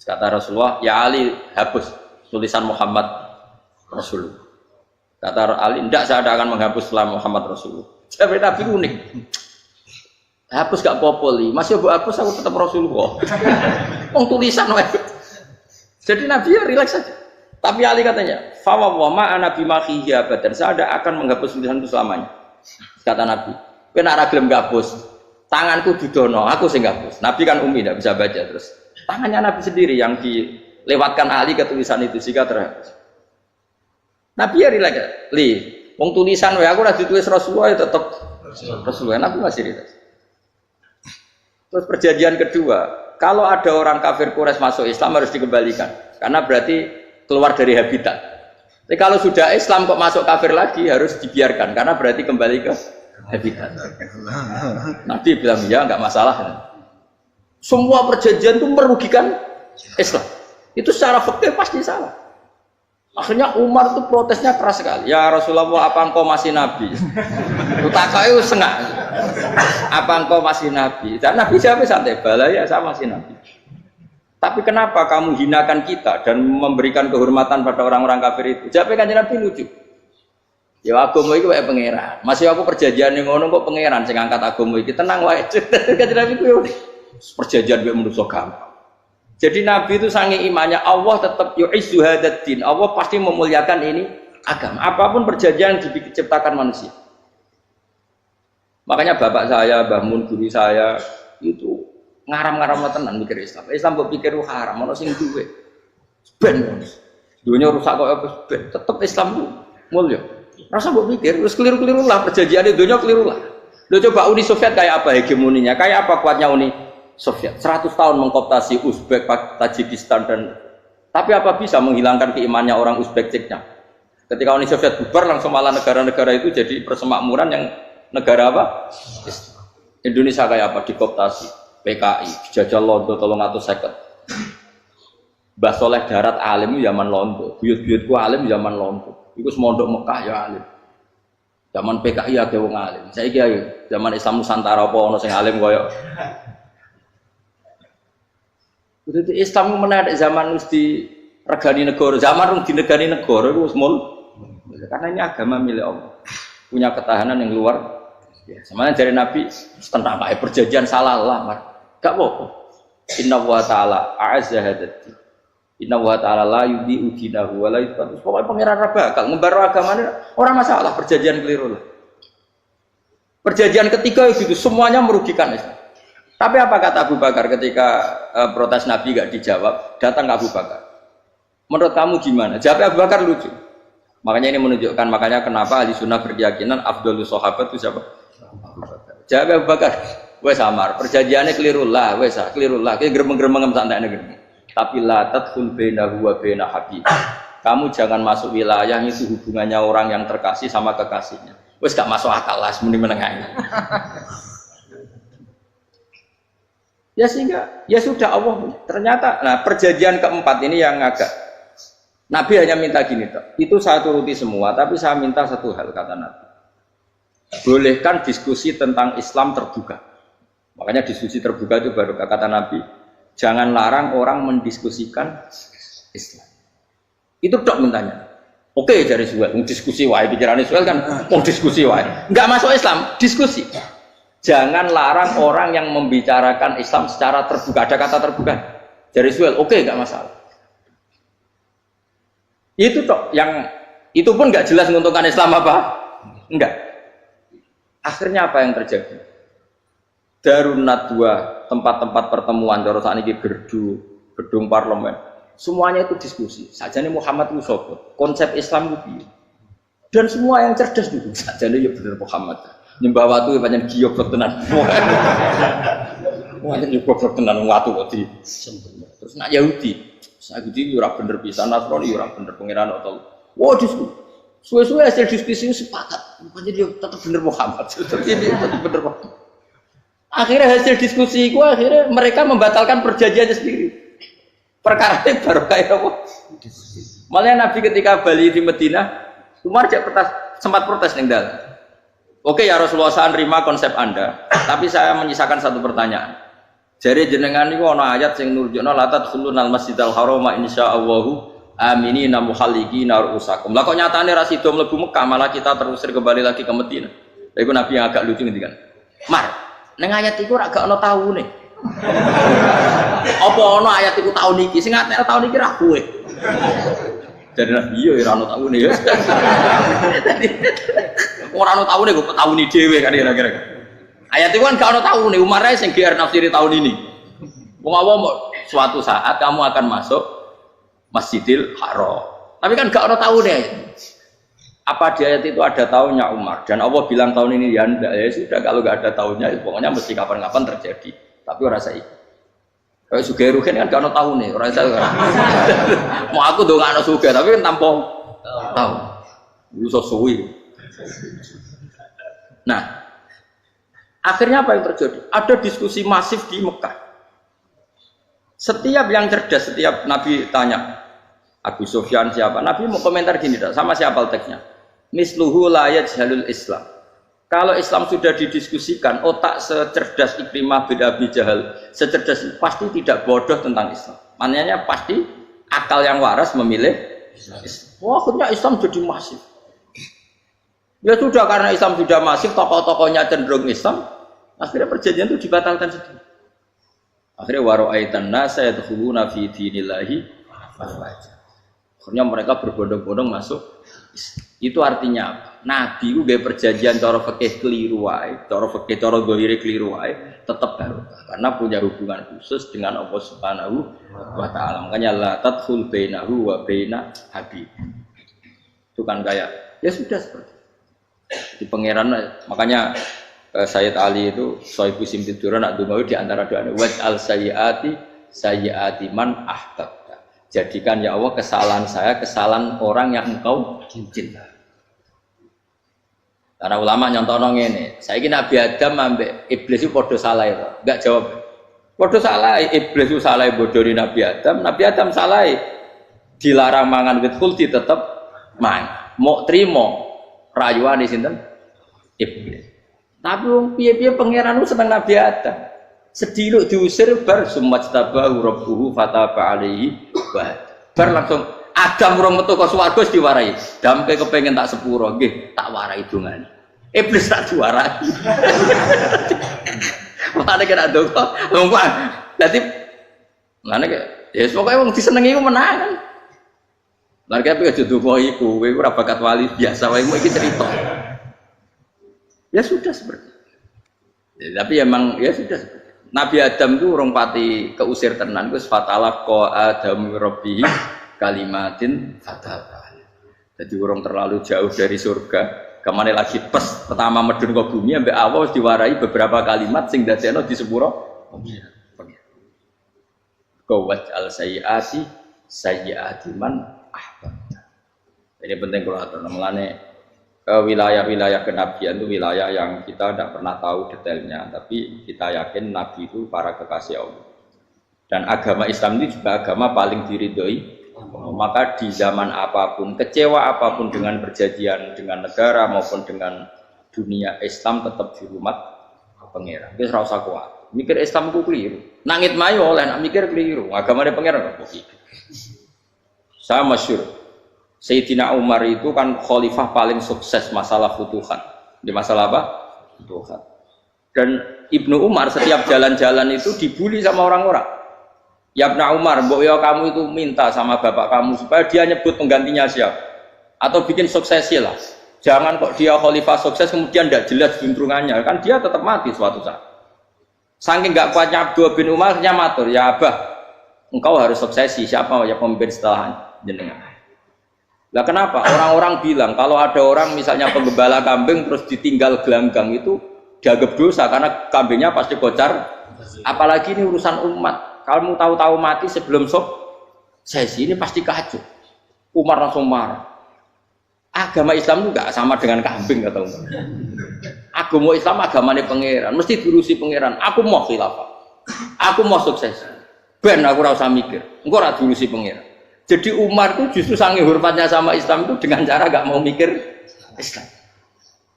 Kata Rasulullah, ya Ali hapus tulisan Muhammad Rasulullah. Kata Ali, tidak saya akan menghapus setelah Muhammad Rasulullah. Saya Nabi unik. Hapus gak popoli, masih aku hapus aku tetap Rasulullah. Wong tulisan wae. Jadi Nabi ya rileks saja. Tapi Ali katanya, fa wa ma ana bimakhi abadan. Saya tidak akan menghapus tulisan itu selamanya. Kata Nabi, kowe nek ora gelem hapus, tanganku didono, aku sing hapus. Nabi kan umi tidak bisa baca terus. Tangannya Nabi sendiri yang dilewatkan Ali ke tulisan itu sehingga terhapus. Nabi ya rileks. Wong tulisan wae aku ora ditulis Rasulullah ya tetap Rasulullah. Nabi masih rileks. Terus perjanjian kedua, kalau ada orang kafir Quraisy masuk Islam harus dikembalikan karena berarti keluar dari habitat. Tapi kalau sudah Islam kok masuk kafir lagi harus dibiarkan karena berarti kembali ke habitat. Nabi bilang ya nggak masalah. Semua perjanjian itu merugikan Islam. Itu secara fikih pasti salah. Akhirnya Umar itu protesnya keras sekali. Ya Rasulullah, apa engkau masih Nabi? Utakai sengak. Apa engkau masih Nabi? Dan Nabi siapa santai bala ya saya masih Nabi. Tapi kenapa kamu hinakan kita dan memberikan kehormatan pada orang-orang kafir itu? Jawab Kanjeng Nabi lucu. Ya agama itu kayak pangeran. Masih aku perjanjian yang ngono kok pangeran sing angkat agama iki tenang wae. Kanjeng Nabi ku perjanjian mek manusa gampang. Jadi Nabi itu sange imannya Allah tetap yu'izzu hadzal Allah pasti memuliakan ini agama. Apapun perjanjian yang diciptakan manusia. Makanya bapak saya, Mbah Mun guru saya itu ngaram-ngaram tenan mikir Islam. Islam kok pikir haram, ono sing duwe. Ben. Dunia rusak kok apa ben. Tetep Islam ku mulya. Rasa mbok pikir terus keliru-keliru lah perjanjian dunia keliru lah. Lo coba Uni Soviet kayak apa hegemoninya? Kayak apa kuatnya Uni Soviet? 100 tahun mengkooptasi Uzbek, Tajikistan dan tapi apa bisa menghilangkan keimannya orang Uzbek Ceknya? Ketika Uni Soviet bubar langsung malah negara-negara itu jadi persemakmuran yang negara apa? Indonesia kayak apa? Dikooptasi. PKI, dijajah Londo 350. Mbah Soleh Darat alim zaman Londo, buyut-buyutku alim zaman Londo. Iku semondok Mekah ya alim. Zaman PKI akeh wong alim. Saiki ayo zaman Islam Nusantara apa ono sing alim koyo. Jadi Islam menarik zaman wis di regani negara, zaman rung dinegani negara iku wis mul. Karena ini agama milik Allah. Punya ketahanan yang luar biasa. Sebenarnya dari Nabi tentang apa perjanjian salah lah, gak apa-apa. Inna wa ta'ala a'azza hadati. Inna wa ta'ala la yudhi'u dinahu wa la yudhi'u. Pokoknya pangeran bakal ngembar agamanya orang masalah perjanjian keliru lah. Perjanjian ketiga itu semuanya merugikan Islam. Tapi apa kata Abu Bakar ketika protes Nabi gak dijawab, datang ke Abu Bakar. Menurut kamu gimana? Jawab Abu Bakar lucu. Makanya ini menunjukkan makanya kenapa ahli sunnah berkeyakinan afdhalus sahabat itu siapa? Jawab Abu Bakar. Wes samar, perjanjiannya keliru lah, wes keliru lah. Kita geremeng-geremeng santai negeri. Tapi la tadkhul bainahu wa baina habib. Kamu jangan masuk wilayah itu hubungannya orang yang terkasih sama kekasihnya. Wes gak masuk akal lah, mending menengahnya. Ya sehingga ya sudah Allah ternyata. Nah perjanjian keempat ini yang agak Nabi hanya minta gini toh. Itu saya turuti semua, tapi saya minta satu hal kata Nabi. Bolehkan diskusi tentang Islam terbuka. Makanya diskusi terbuka itu baru kata Nabi, jangan larang orang mendiskusikan Islam. Itu dok mintanya. Oke dari Suhail, diskusi wae pikiran Suhail kan mau diskusi wae. Enggak masuk Islam, diskusi. Jangan larang orang yang membicarakan Islam secara terbuka. Ada kata terbuka. Dari Suel, oke, nggak masalah. Itu toh yang itu pun nggak jelas menguntungkan Islam apa? Enggak. Akhirnya apa yang terjadi? Darunat dua tempat-tempat pertemuan cara saat ini gedung parlemen. Semuanya itu diskusi. Sajane Muhammad itu sapa? Konsep Islam itu. Dan semua yang cerdas itu sajane ya bener Muhammad. Nyembah watu pancen giok tenan. Wah, ini goblok tenan watu kok di. Terus nak Yahudi, Yahudi ora bener pisan, Nasrani ora bener pangeran atau. Wah, diskusi. Suwe-suwe hasil diskusi sepakat, pancen dia tetap bener Muhammad. Tetap bener Muhammad. Akhirnya hasil diskusi itu akhirnya mereka membatalkan perjanjiannya sendiri. Perkara ini baru kayak apa? Malah Nabi ketika balik di Madinah, Umar sempat protes ning dalam. Oke ya Rasulullah, saya nerima konsep Anda, tapi saya menyisakan satu pertanyaan. Jadi jenengan niku ana ayat sing nurjukna la tadkhulunal masjidal harama insyaallahu aminina muhalliqina ru'usakum. Lah kok nyatane ra sida mlebu Mekah, malah kita terusir kembali lagi ke Madinah. Lha iku Nabi yang agak lucu ngendikan. Mar, ning ayat iku ra gak ana taune. Apa ana ayat iku taun iki? Sing ngatene taun iki ra kowe. Jadi Nabi iya ora ana taune ya. Ora ana taune kok tauni dhewe kan kira-kira. Ayat itu kan gak ana taune, Umar ae sing GR nafsiri tahun ini. Wong awam suatu saat kamu akan masuk Masjidil Haram. Tapi kan gak ana taune. Apa di ayat itu ada tahunnya Umar? Dan Allah bilang tahun ini ya enggak, ya sudah kalau gak ada tahunnya pokoknya mesti kapan-kapan terjadi. Tapi ora saiki. Kayak Sugih Ruhin kan gak ana tahune, ora iso. Mau aku ndong ana sugih tapi kan tanpa tahun. Iso suwi. Nah, akhirnya apa yang terjadi? Ada diskusi masif di Mekah. Setiap yang cerdas, setiap Nabi tanya, Abu Sufyan siapa? Nabi mau komentar gini, sama siapa teksnya? Misluhu la yajhalul Islam. Kalau Islam sudah didiskusikan, otak secerdas Ikrimah bin Abi Jahal, secerdas pasti tidak bodoh tentang Islam. Maknanya pasti akal yang waras memilih Islam. Wah, akhirnya Islam jadi masif. Ya sudah, karena Islam sudah masif, tokoh-tokohnya cenderung Islam, akhirnya perjanjian itu dibatalkan sendiri. Akhirnya waro'aitan nasa yadkhuluna fi dinillahi afwaja. Akhirnya mereka berbondong-bondong masuk. Itu artinya apa? Nabi itu gaya perjanjian cara fikih keliru wae, cara fikih cara zahire keliru wae, tetap barokah karena punya hubungan khusus dengan Allah Subhanahu wa taala. Makanya la tadkhul bainahu wa baina habib. Itu kan kayak ya sudah seperti di pangeran. Makanya Sayyid Ali itu Sohibu Simtiduran nak dungawi di antara doanya waj al sayyati man ahbabta. Jadikan ya Allah kesalahan saya kesalahan orang yang engkau cinta. Karena ulama nyontono ngene, saiki Nabi Adam ambek iblis itu padha salah itu. Enggak jawab. Padha salah, iblis itu salah bodoni Nabi Adam salah dilarang mangan wit khuldi tetep mangan. Mau trimo rayuane sinten? Iblis. Tapi wong piye-piye pangeran ku seneng Nabi Adam. Sediluk diusir bar sumajtabahu rabbuhu fataba alaihi wa bar langsung Adam urung metu ke swarga wis diwarai. Dampe kepengin tak sepuro nggih, tak warai dongane. Iblis tak diwarai. Makane kena donga, lumpang. Dadi ngene kok ya pokoke wong disenengi ku menang kan. Lah kaya aja donga iku, kowe ora bakat wali biasa wae iki cerita. Ya sudah seperti itu. Ya, tapi emang ya sudah seperti itu. Nabi Adam itu urung pati keusir tenan wis fatalaqa Adam rabbihi kalimatin fataba. Jadi urung terlalu jauh dari surga. Kemana lagi pas pertama medun ke bumi ambek Allah diwarai beberapa kalimat sing dadekno di sepuro pengira. Qawat al sayyiati man ahbabta. Ini penting kalau atur namanya wilayah-wilayah kenabian itu wilayah yang kita tidak pernah tahu detailnya, tapi kita yakin Nabi itu para kekasih Allah. Dan agama Islam ini juga agama paling diridhoi. Maka di zaman apapun, kecewa apapun dengan perjanjian dengan negara maupun dengan dunia, Islam tetap dihormat pangeran. Wis ora usah kuat. Mikir Islam ku keliru. Nangit mayo oleh nak mikir keliru. Agamane pangeran kok gitu. Saya masyhur. Sayyidina Umar itu kan khalifah paling sukses masalah futuhat. Di masalah apa? Futuhat. Dan Ibnu Umar setiap jalan-jalan itu dibully sama orang-orang. Ya Ibnu Umar, mbok ya kamu itu minta sama bapak kamu supaya dia nyebut penggantinya siapa, atau bikin suksesi lah. Jangan kok dia khalifah sukses kemudian tidak jelas juntrungannya, kan dia tetap mati suatu saat. Saking nggak kuatnya Abdullah bin Umar, nya matur, ya Abah, engkau harus suksesi, siapa ya pemimpin setelah jenengan. Lah kenapa? Orang-orang bilang kalau ada orang misalnya penggembala kambing terus ditinggal gelanggang itu dianggap dosa karena kambingnya pasti kocar. Apalagi ini urusan umat. Kamu tahu-tahu mati sebelum sesi ini pasti kacau. Umar langsung marah. Agama Islam itu enggak sama dengan kambing kata Umar. Agama Islam agamanya pangeran, mesti diurusi pangeran. Aku mau khilafah. Aku mau sukses. Ben aku ora usah mikir. Engko ora diurusi pangeran. Jadi Umar itu justru saking hormatnya sama Islam itu dengan cara enggak mau mikir Islam.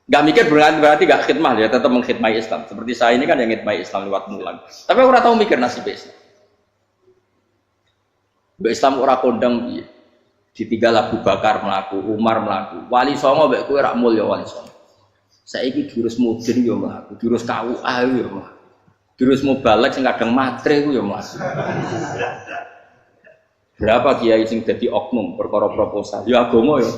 Enggak mikir berarti enggak khidmah ya, tetap mengkhidmati Islam. Seperti saya ini kan yang khidmati Islam lewat mulang. Tapi aku ora tahu mikir nasib Islam. Mbak Islam ora kondang piye. Ditinggal Abu Bakar mlaku, Umar mlaku. Wali songo mbek kowe rak mulya wali songo. Saiki jurus mudin yo mlaku, jurus KUA yo mlaku. Jurus mubalek sing kadang matre ku yo mlaku. Berapa kiai sing dadi oknum perkara proposal? Ya agama yo.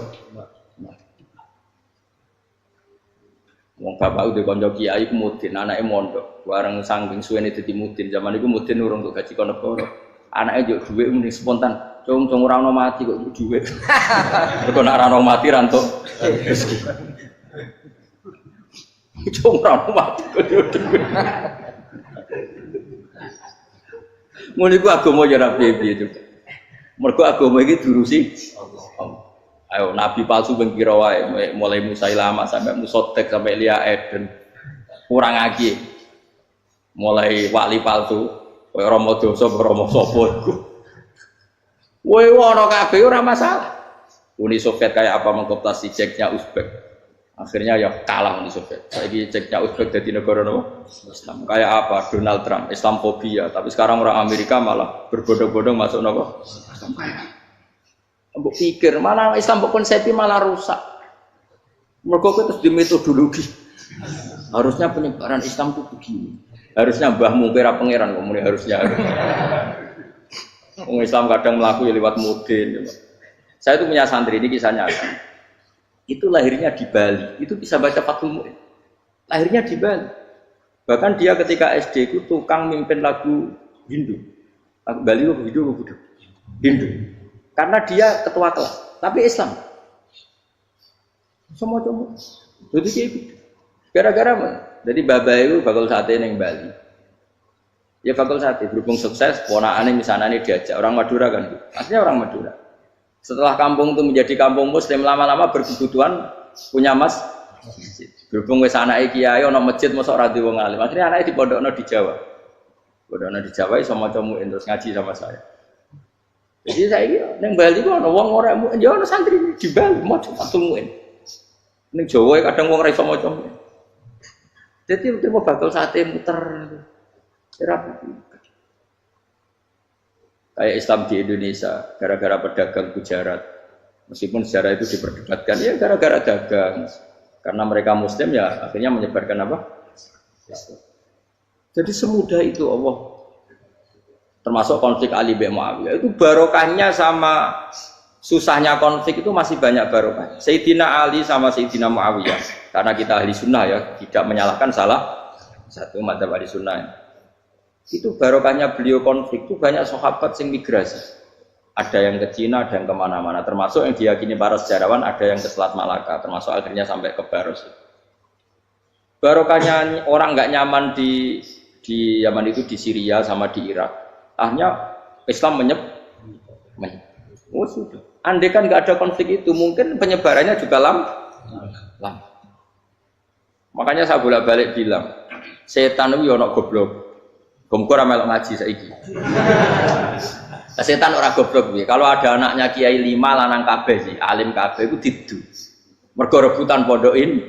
Wong bapak udah kanca kiai ku mudin, anake mondok. Bareng saking suwene dadi mudin, zaman iku mudin urung untuk gaji kono negara. Anaknya juga duit mending spontan, cung orang no mati kok duit, kalau nak orang mati rantok, cung orang mati kok duit, mulai gua agama jadi biaya juga, mereka agama ini durusi, ayo nabi palsu bengkirawai, mulai Musailama sampai Musotek sampai Lia Eden, kurang lagi, mulai wali palsu. Kowe Romo dosa Romo sapa iku. Kowe ono kabeh ora masalah. Uni Soviet kayak apa mengkooptasi Ceknya Uzbek. Akhirnya ya kalah Uni Soviet. Saiki Ceknya Uzbek dadi negara nopo? Islam. Kayak apa Donald Trump, Islamfobia, tapi sekarang orang Amerika malah berbondong-bondong masuk nopo? Islam kaya. Mbok pikir malah Islam mbok konsepi malah rusak. Mergo terus di metodologi. Harusnya penyebaran Islam itu begini. Harusnya mbahmu kira pangeran kok mulai harusnya. Orang Islam kadang melaku ya lewat mudin. Saya itu punya santri ini kisahnya kan. Itu lahirnya di Bali. Itu bisa baca Fathul Mu'in. Lahirnya di Bali. Bahkan dia ketika SD itu tukang mimpin lagu Hindu. Lagu Bali itu Hindu apa Buddha? Hindu. Karena dia ketua kelas, tapi Islam. Semua cuma. Jadi kayak gitu. Gara-gara mana? Jadi baba itu bakal sate neng Bali. Ya bakal sate berhubung sukses, ponakane misalnya ini diajak orang Madura kan, aslinya orang Madura. Setelah kampung itu menjadi kampung Muslim, lama-lama berkebutuhan punya masjid. Berhubung wis anake kiai ana masjid mosok ora di wong alim. Akhirnya anake dipondokno di Jawa. Pondokno di Jawa iso maca muin terus ngaji sama saya. Jadi saya iki neng Bali ku ana wong ora muin, ya ana santri di Bali maca Fathul Muin. Ning Jawa kadang wong ora iso maca muin. Jadi mau bakal sate muter, kayak Islam di Indonesia, gara-gara pedagang Gujarat, meskipun sejarah itu diperdebatkan, ya gara-gara dagang, karena mereka Muslim ya akhirnya menyebarkan apa? Jadi semudah itu Allah, termasuk konflik Ali bin Muawiyah itu barokahnya sama susahnya konflik itu masih banyak barokah. Sayyidina Ali sama Sayyidina Muawiyah. Karena kita ahli sunnah ya, tidak menyalahkan salah satu madzhab ahli sunnah. Itu barokahnya beliau konflik itu banyak sahabat yang migrasi. Ada yang ke Cina, ada yang kemana-mana. Termasuk yang diyakini para sejarawan, ada yang ke Selat Malaka. Termasuk akhirnya sampai ke Baros. Barokahnya orang nggak nyaman di Yaman itu di Syria sama di Irak. Akhirnya Islam menyebab. Oh sudah. Andai kan nggak ada konflik itu, mungkin penyebarannya juga lama. Makanya saya bolak-balik bilang, setan itu ono goblok. Gomko ora melok ngaji saiki. Setan ora goblok piye? Kalau ada anaknya kiai 5 lanang kabeh sih, alim kabeh iku didu. Mergo rebutan pondokin.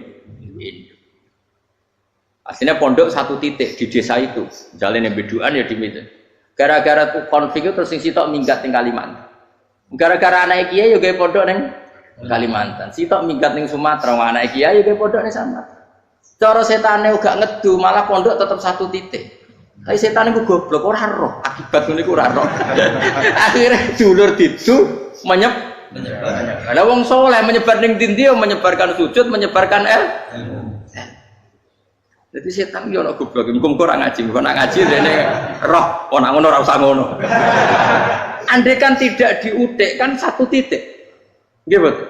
Aslinya pondok satu titik di desa itu. Misalnya yang beduan ya di Medan. Gara-gara tuh konflik itu terus sing sitok minggat ning Kalimantan. Gara-gara anak kiai yo gawe pondok ning Kalimantan. Sitok minggat ning Sumatera, anak kiai yo gawe pondok ning Sumatera. Cara setane uga ngedu, malah pondok tetap satu titik. Tapi setan itu goblok, ora roh. Akibat ngono iku ora roh. Akhirnya dulur didu menyebar. Ada wong soleh menyebar ning ndi menyebarkan sujud, menyebarkan Jadi setan yo ana goblok, muga ora ngaji, muga nak ngaji rene roh, ana ngono ora usah ngono. Andai kan tidak diutik kan satu titik. Nggih, betul.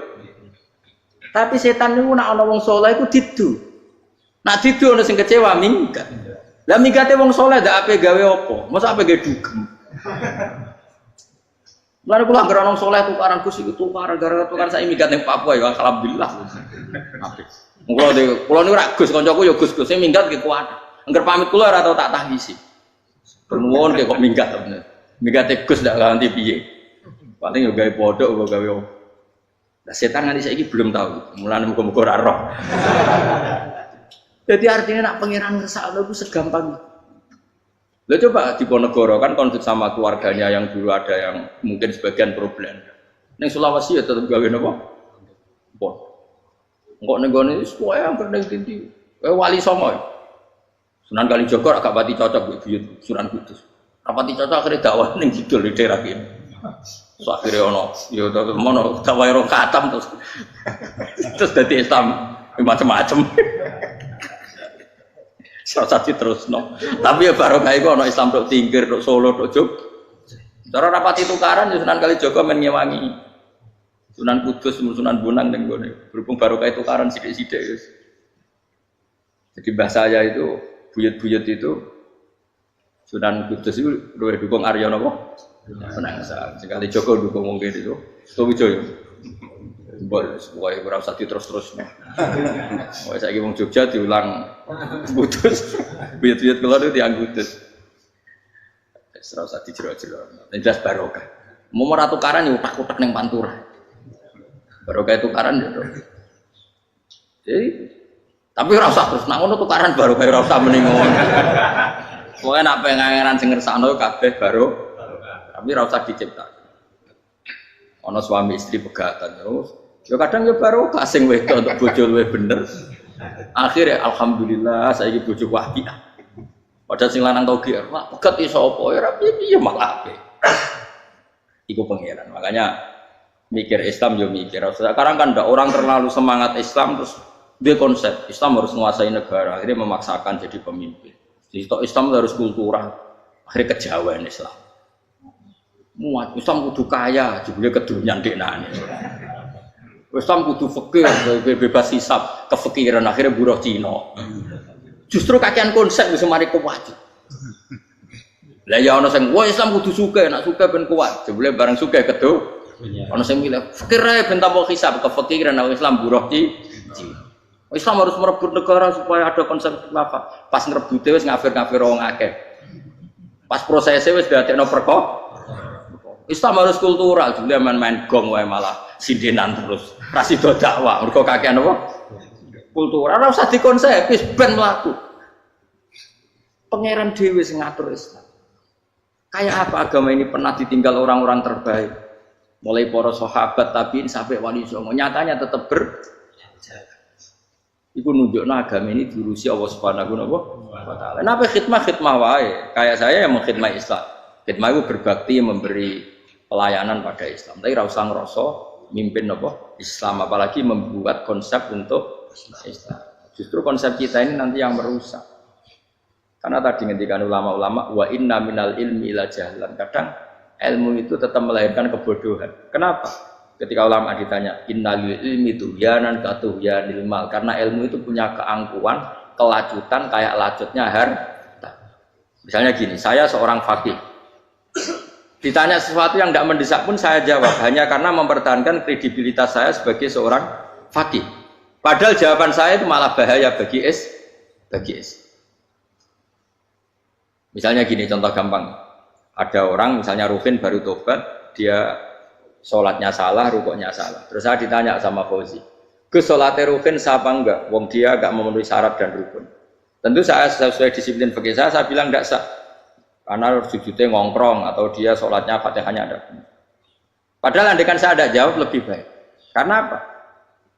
Tapi setan niku nek ana wong soleh iku didu. Nak didu ana sing kecewa minggat. Lah minggate wong soleh ndak ape gawe apa? Masa ape gawe dugem. Lalu kula anggere ana wong soleh tukaran Gus iku tukaran gara-gara tukaran sak minggat ning Papua ya alhamdulillah. Apik. Kula niku rak Gus kancaku ya Gus sing minggat ki kuat. Angger pamit kula ora tau tak tahisi. Bernuwun kok minggat bener. Minggate Gus ndak ganti piye. Paling yo gawe pondok apa gawe apa. Lah setan nganti saiki belum tahu. Mulane muga-muga ora roh. Jadi artinya nak pangeran ngersakno itu segampang itu. Lah coba di Ponegoro kan konflik sama keluarganya yang dulu ada yang mungkin sebagian problem. Ning Sulawesi ya tetep gawe napa? Pon. Engko ning gone sesuai yang ning tindi. Wali Songo. Sunan Kalijaga agak pati cocok mbek buyut Sunan Kudus. Rapati cocok akhirnya dakwah ning kidul di daerah kene. So akhirnya ono ya tetep mono dakwah ro katam terus dadi Islam macam-macam. Satu terus no. Tapi ya barokah iku ana Islam tok Tingkir, tok Solo, tok Jog. Cara rapati tukaran ya Sunan Kalijaga men ngewangi. Sunan Kudus, Sunan Bonang ning gone. Berhubung barokah tukaran sithik-sithik wis. Jadi bahasa saya itu buyut-buyut itu Sunan Kudus itu luwih dukung Arya napa? Penangsa. Sekali Joko dukung wong kene itu. Suwijoyo. Bol, semuanya kurang satu terus-terus. Wah, saya wong Jogja diulang putus, buyut-buyut keluar itu dianggutus. Serasa dijero-jero. Jelas barokah. Mau meratu karan ya utak-utak neng pantura. Barokah itu karan ya. Jadi, tapi rasa terus. Nah, ngono tukaran barokah rasa meningon. Pokoknya nak pengangeran sing ngersakno kabeh baru, tapi rasa diciptakan. Ono suami istri pegatan terus. Ya kadang ya baru kasing wedok untuk bojo luwih bener. Akhirnya alhamdulillah saiki bojo wapi. Padahal sing lanang tau GR, "Wah, pegat iso apa ya ra piye malah apik." Iku pangeran. Makanya mikir Islam yo mikir. Sekarang kan ndak orang terlalu semangat Islam terus dia konsep Islam harus menguasai negara, akhirnya memaksakan jadi pemimpin. Jadi Islam harus kultural, akhirnya kejawen Islam. Muat Islam kudu kaya, jebule kedunyan deknane. Islam kudu fakir, bebas hisab, kefikiran akhirnya buruh Cina. Justru kakean konsep wis mari kuat. Lah ya ana sing wah Islam kudu sugih, nek sugih ben kuat. Jebule bareng sugih kedu. Ana sing milih fakir ae ben tambah hisab, kefikiran Islam buruh Cina. Islam harus merebut negara supaya ada konsep apa? Pas ngerebute wis ngafir-ngafir wong akeh. Pas prosesnya wis dadekno perkara. Islam harus kultural, juga main-main gong wae malah sindenan terus. Rasido dakwah, mergo kakean apa? Kultural ora usah dikonsep, wis ben mlaku. Pangeran dhewe sing ngatur Islam. Kayak apa agama ini pernah ditinggal orang-orang terbaik? Mulai para sahabat tabi'in sampai wali songo, nyatanya tetap berjalan. Iku nunjukno agama ini diurusi Allah Subhanahu wa taala. Napa khidmah wae? Kayak saya yang mengkhidmati Islam. Khidmah itu berbakti memberi pelayanan pada Islam. Tapi ora usah ngrasa mimpin apa Islam, apalagi membuat konsep untuk Islam. Justru konsep kita ini nanti yang merusak. Karena tadi ngendikan ulama-ulama wa inna minal ilmi ila jahlan. Kadang ilmu itu tetap melahirkan kebodohan. Kenapa? Ketika ulama ditanya innal ilmi tuhyanan katuhyanil mal, karena ilmu itu punya keangkuhan, kelacutan kayak lacutnya harta. Misalnya gini, saya seorang faqih. Ditanya sesuatu yang tidak mendesak pun saya jawab hanya karena mempertahankan kredibilitas saya sebagai seorang faqih. Padahal jawaban saya itu malah bahaya bagi is. Misalnya gini, contoh gampang. Ada orang misalnya Rufin baru tobat, dia sholatnya salah, rukuknya salah. Terus saya ditanya sama Fauzi, "Gus, sholatnya Rufin sah apa enggak? Wong dia enggak memenuhi syarat dan rukun." Tentu saya sesuai disiplin fikih saya bilang enggak sah. Karena sujudnya ngongkrong atau dia sholatnya Fatihahnya ada. Padahal andaikan saya ada jawab lebih baik. Karena apa?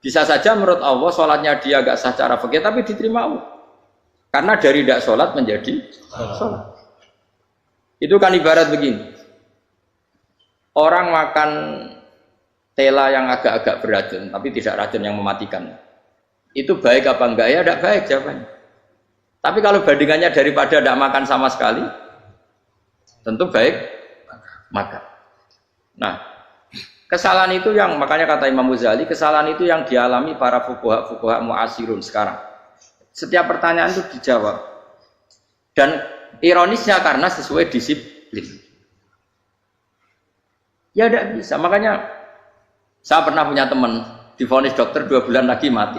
Bisa saja menurut Allah sholatnya dia agak sah secara fikih tapi diterima Allah. Karena dari tidak sholat menjadi sholat. Itu kan ibarat begini. Orang makan tela yang agak-agak beracun tapi tidak racun yang mematikan. Itu baik apa enggak? Ya tidak baik jawabannya. Tapi kalau bandingannya daripada tidak makan sama sekali, tentu baik makan. Nah, kesalahan itu yang makanya kata Imam Ghazali, kesalahan itu yang dialami para fuqaha mu'asirun sekarang. Setiap pertanyaan itu dijawab. Dan ironisnya karena sesuai disiplin. Ya tidak bisa. Makanya saya pernah punya teman divonis dokter 2 bulan lagi mati.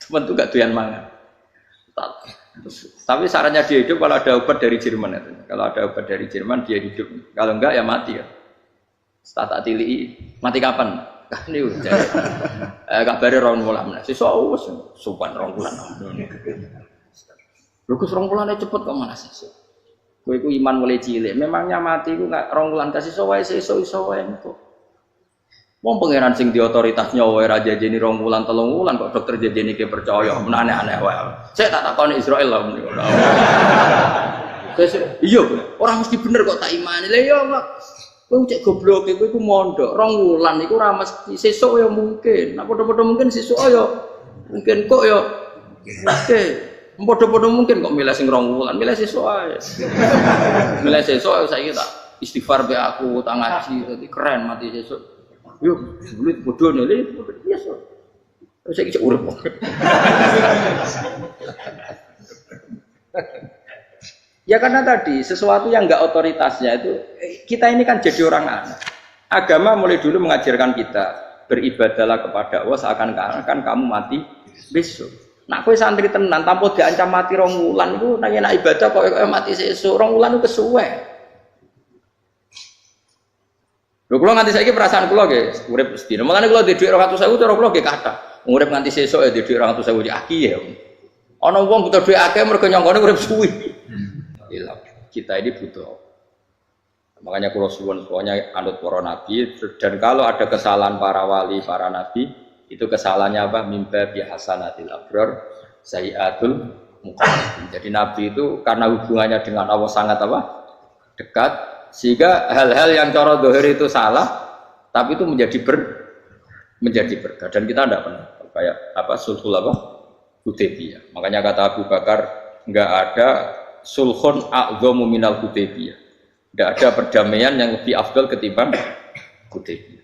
Teman itu gak doyan mangan. Tapi sarannya dia hidup kalau ada obat dari Jerman itu. Kalau ada obat dari Jerman dia hidup. Kalau enggak ya mati ya. Tak tili mati kapan? Kan ini udah. Kabarnya rong wulan. Sesuk wis sopan rong wulan. Lho Gus rong wulane cepet kok mana sesuk. Kowe iku iman mulai cilik. Memangnya mati iku enggak rong wulan kasih sesuk wae sesuk iso wae kok. Wong pangeran sing di otoritasnya wae ra jajeni 2 wulan 3 wulan kok dokter jajeni ke percaya aneh-aneh wae. Saya tak takoni Israel lah menika. Iya, ora mesti bener kok tak imani. Lah iya kok. Kowe cek goblok kowe iku mondok 2 wulan iku ora mesti sesuk ya mungkin. Nek padha-padha mungkin sesuk ya mungkin kok ya oke. Padha-padha mungkin kok milih sing 2 wulan, milih sesuk ae. Milih sesuk saiki tak istighfar be aku, tak ngaji dadi keren mati sesuk. Yo, sulit bodoh nih, biasa. Saya kisah urip. Ya karena tadi sesuatu yang enggak otoritasnya itu kita ini kan jadi orang aneh. Agama mulai dulu mengajarkan kita beribadahlah kepada Allah seakan-akan kamu mati besok. Nak kowe santri tenan tanpa diancam mati 2 wulan iku nek ibadah kok mati sesuk 2 wulan itu kesuwe. Lho kula nganti saiki perasaan kula nggih urip sedina. Mulane kula duwe dhuwit 200.000 cara kula nggih kathah. Urip nganti sesuk ya duwe dhuwit 200.000 aki ya. Ana wong butuh dhuwit akeh mergo nyangkone urip suwi. Ilang. Kita ini butuh. Makanya kula suwun semuanya anut para nabi dan kalau ada kesalahan para wali, para nabi, itu kesalahannya apa? Mimba bi hasanatil abrar sayiatul muqarrabin. Jadi nabi itu karena hubungannya dengan Allah sangat apa? Dekat. Sehingga hal-hal yang cara dohir itu salah, tapi itu menjadi berkah. Dan kita tidak pernah kayak apa sulhul apa Hudaybiyah. Makanya kata Abu Bakar nggak ada sulhun a'dhamu minal Hudaybiyah. Tidak ada perdamaian yang lebih afdal ketimbang Hudaybiyah.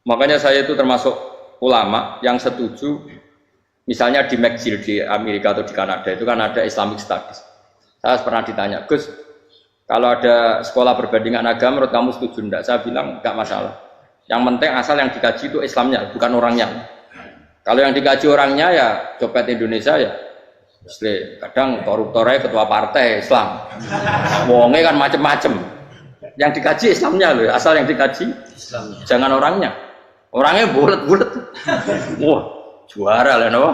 Makanya saya itu termasuk ulama yang setuju, misalnya di McGill di Amerika atau di Kanada itu kan ada Islamic Studies. Saya pernah ditanya, Gus. Kalau ada sekolah perbandingan agama, menurut kamu setuju enggak? Saya bilang enggak masalah. Yang penting asal yang dikaji itu Islamnya, bukan orangnya. Kalau yang dikaji orangnya ya copet Indonesia ya. Kadang koruptornya ketua partai Islam. Wonge kan macem-macem. Yang dikaji Islamnya loh, asal yang dikaji Islamnya. Jangan orangnya. Orangnya bulet-bulet. Wah, juara lah no.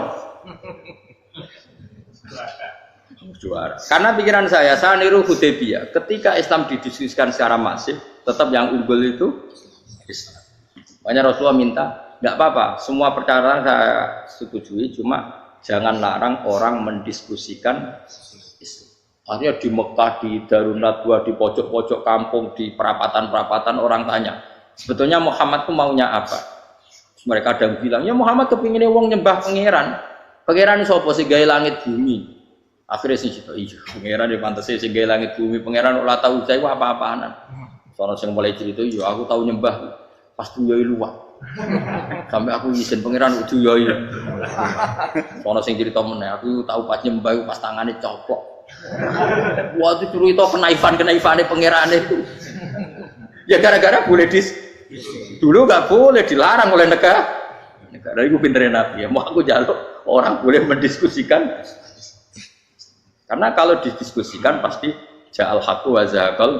Juara. Karena pikiran saya niru Hudaybiyah. Ketika Islam didiskusikan secara masif, tetap yang unggul itu Islam. Makanya Rasulullah minta, enggak apa-apa, semua perkara saya setujui, cuma jangan larang orang mendiskusikan Islam. Artinya di Mekah, di Darun Nadwa, di pojok-pojok kampung, di perapatan-perapatan orang tanya, sebetulnya Muhammad itu maunya apa? Mereka kadang bilang, ya Muhammad kepinginnya wong nyembah pangeran. Pangeran itu apa sih? Gaya langit bumi. Akhirnya sih cerita, iya, pangeran di pantas sih gaya langit bumi, pangeran olah tahu saya apa-apaanan. Soalnya saya mulai cerita, iya aku tahu nyembah, pas tuyoi luar, sampai aku izin pangeran tuyoi. Soalnya saya cerita mana, aku tahu pas nyembah, pas tangannya copok. Wah itu cerita kenaifan pangeran itu. Ya gara-gara boleh dulu nggak boleh dilarang oleh negara. Negara itu pinterin nabi ya, mau aku jaluk orang boleh mendiskusikan. Karena kalau didiskusikan pasti ja'al haqqu wa zahaqal.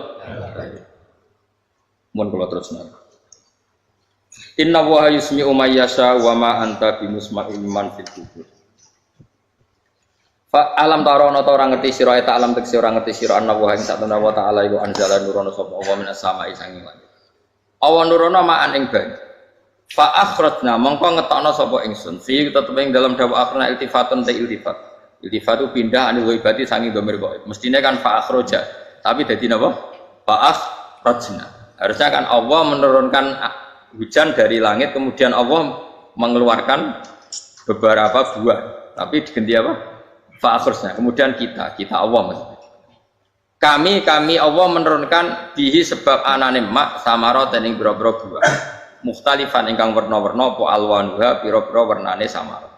Mun kula terusna. Inna wa yusmi'u may yasha wa ma anta bimusma'il man fil qubur. Fa alam tarono ta ora ngerti sira ta alam tekse ora ngerti sira anna wa ing satuna wa ta'ala iku anzala nurono sapa wa minas sama'i sanging langit. Awan nurono ma'an ing banyu. Fa akhrajna mongko ngetokno sapa ingsun fi tetep ing dalam dawa akhirna iltifatun ta iltifat. Iltifat itu pindah anil ghaibati sangi dhamir ghaib. Mestine kan fa akhraja, tapi dadi napa? Fa akhrajna. Harusnya kan Allah menurunkan hujan dari langit kemudian Allah mengeluarkan beberapa buah. Tapi diganti apa? Fa akhrajna. Kemudian kita Allah maksudnya. Kami Allah menurunkan bihi sebab anane mak samarat ing boro-boro buah. Mukhtalifan ingkang warna-warna apa alwanuha pira-pira warnane samar.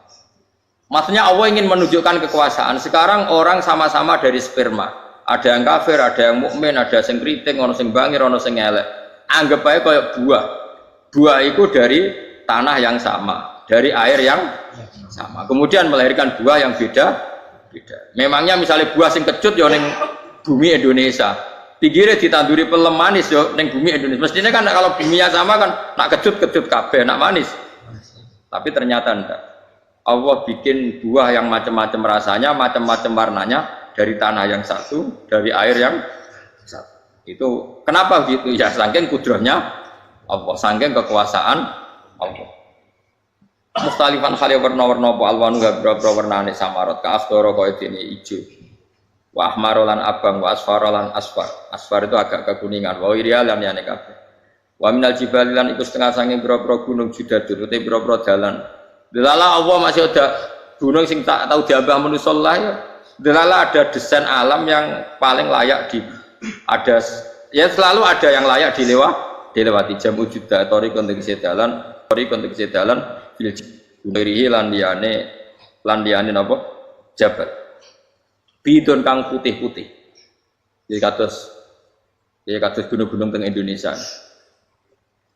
Maksudnya Allah ingin menunjukkan kekuasaan. Sekarang orang sama-sama dari sperma. Ada yang kafir, ada yang mukmin, ada sing kriting, ono sing bangir, ono sing elek. Anggap aja kayak buah. Buah itu dari tanah yang sama, dari air yang sama. Kemudian melahirkan buah yang beda. Memangnya misalnya buah sing kecut ya ning bumi Indonesia. Pinggirnya ditanduri pelem manis yo neng bumi Indonesia. Mestinya kan kalau buminya sama kan nak kecut kabeh, nak manis. Tapi ternyata enggak. Allah bikin buah yang macam-macam rasanya, macam-macam warnanya dari tanah yang satu, dari air yang satu. Itu kenapa gitu? Ya saking kudrahnya Allah, saking kekuasaan Allah. Mustalifan khali warna-warna apa alwanu gabra warnane samarot ka asdoro kaya dene ijo. Wa ahmarolan abang wa asfarolan asfar. Asfar itu agak kekuningan. Wa irialan yani kabeh. Wa minal jibalilan iku setengah sange pira-pira gunung judadun uti pira-pira dalan. Delala Allah masih ada gunung sing tak tahu diambah manusa lah ya. Delala ada desain alam yang paling layak ada ya selalu ada yang layak dilewati jam wujuda tori kontek sedalan fil gunirihi lan liyane napa jabat. Bidon kang putih-putih. Jadi kados gunung-gunung teng Indonesia.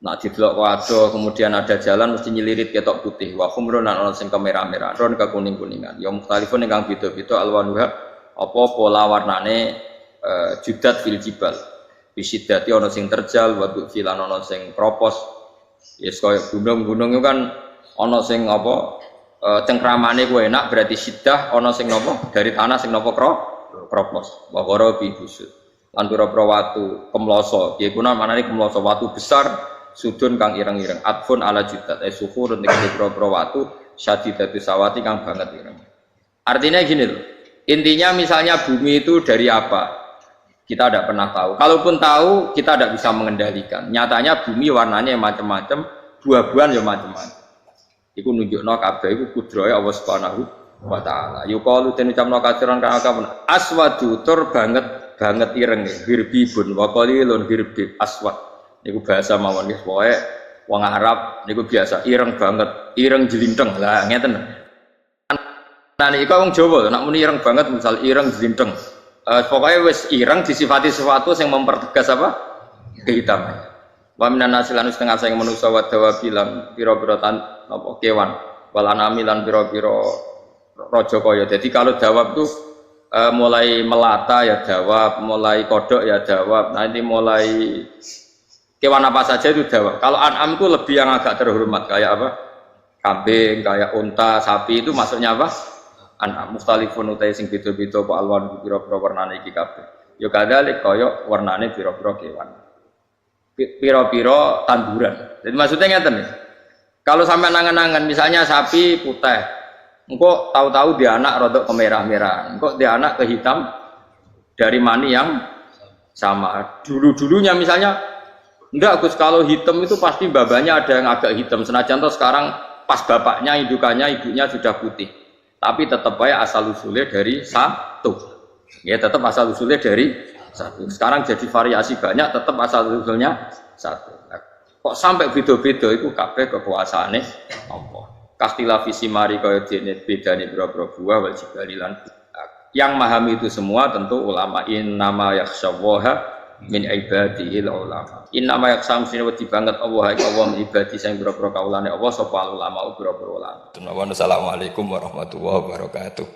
Nak didelok waduh kemudian ada jalan mesti nyelirit ketok putih. Wa khumrun ana sing kemerah-merah, ron ke kuning-kuningan. Ya mukhtalifun ingkang beda-beda alwanuha apa pola warnane judat fil jibal. Bisidati ana sing terjal, wa filan ana sing kropos. Yes kaya gunung-gunung itu kan ana sing apa cengkramane ku enak berarti sidah ana sing napa dari tanah sing napa kropos wa qarabi busud lan pira-pira watu kemloso piye kuna manane kemloso watu besar sudun kang ireng-ireng atfun ala judat suhur ning pira-pira watu syadidatu sawati kang banget ireng. Artinya gini loh, intinya misalnya bumi itu dari apa kita tidak pernah tahu, kalaupun tahu kita tidak bisa mengendalikan. Nyatanya bumi warnanya macam-macam, buah-buahan ya macam-macam. Iku nunjukno kabeh iku kudrahe Allah Subhanahu wa taala. Yuqalu den ucapno kaciran kang akeh aswadu tur banget ireng hirbibun wa qalilun hirbib aswad. Niku bahasa mawon nggih pokoke wong Arab niku biasa ireng banget, ireng jlinteng. Lah ngeten. Nah niku wong Jawa nek muni ireng banget misal ireng jlinteng. Pokoknya wis ireng disifati sesuatu yang mempertegas apa? Kehitaman. Wa minan nasilan setengah sayang manusa wa dawa bilang pira-pira apa kewan walanami lan pira-pira raja kaya. Jadi kalau dawab itu mulai melata ya dawab, mulai kodok ya dawab. Nanti mulai kewan apa saja itu dawab. Kalau an'am itu lebih yang agak terhormat kayak apa? Kambing, kayak unta, sapi itu masuknya apa? An'am mukhtalifun utai sing beda-beda apa alwan pira-pira warnane iki kabeh. Ya kadalik kaya warnane pira-pira kewan. Piro-piro tanduran. Jadi maksudnya ngeten nih. Kalau sampai nangan-nangan misalnya sapi putih, engkau tahu-tahu dia anak rodok kemerah-merah, engkau dia anak kehitam dari mani yang sama. Dulu-dulunya misalnya enggak Gus, kalau hitam itu pasti babanya ada yang agak hitam. Senajan toh sekarang pas bapaknya, indukannya, ibunya sudah putih. Tapi tetap aja asal usulnya dari satu. Ya tetap asal usulnya dari satu. Sekarang jadi variasi banyak, tetap asal usulnya satu. Nah, kok sampai beda-beda itu kabeh kekuasaane Allah. Kastilah visi mari kaya dene bedane boro-boro buah wal jibalilan. Yang memahami itu semua tentu ulama. Innama yakhsyallaha min ibadihil ulama. Innama yakhsam sine wedi banget Allah min ibadi sing boro-boro kaulane Allah sapa ulama boro-boro ulama. Assalamualaikum warahmatullahi wabarakatuh.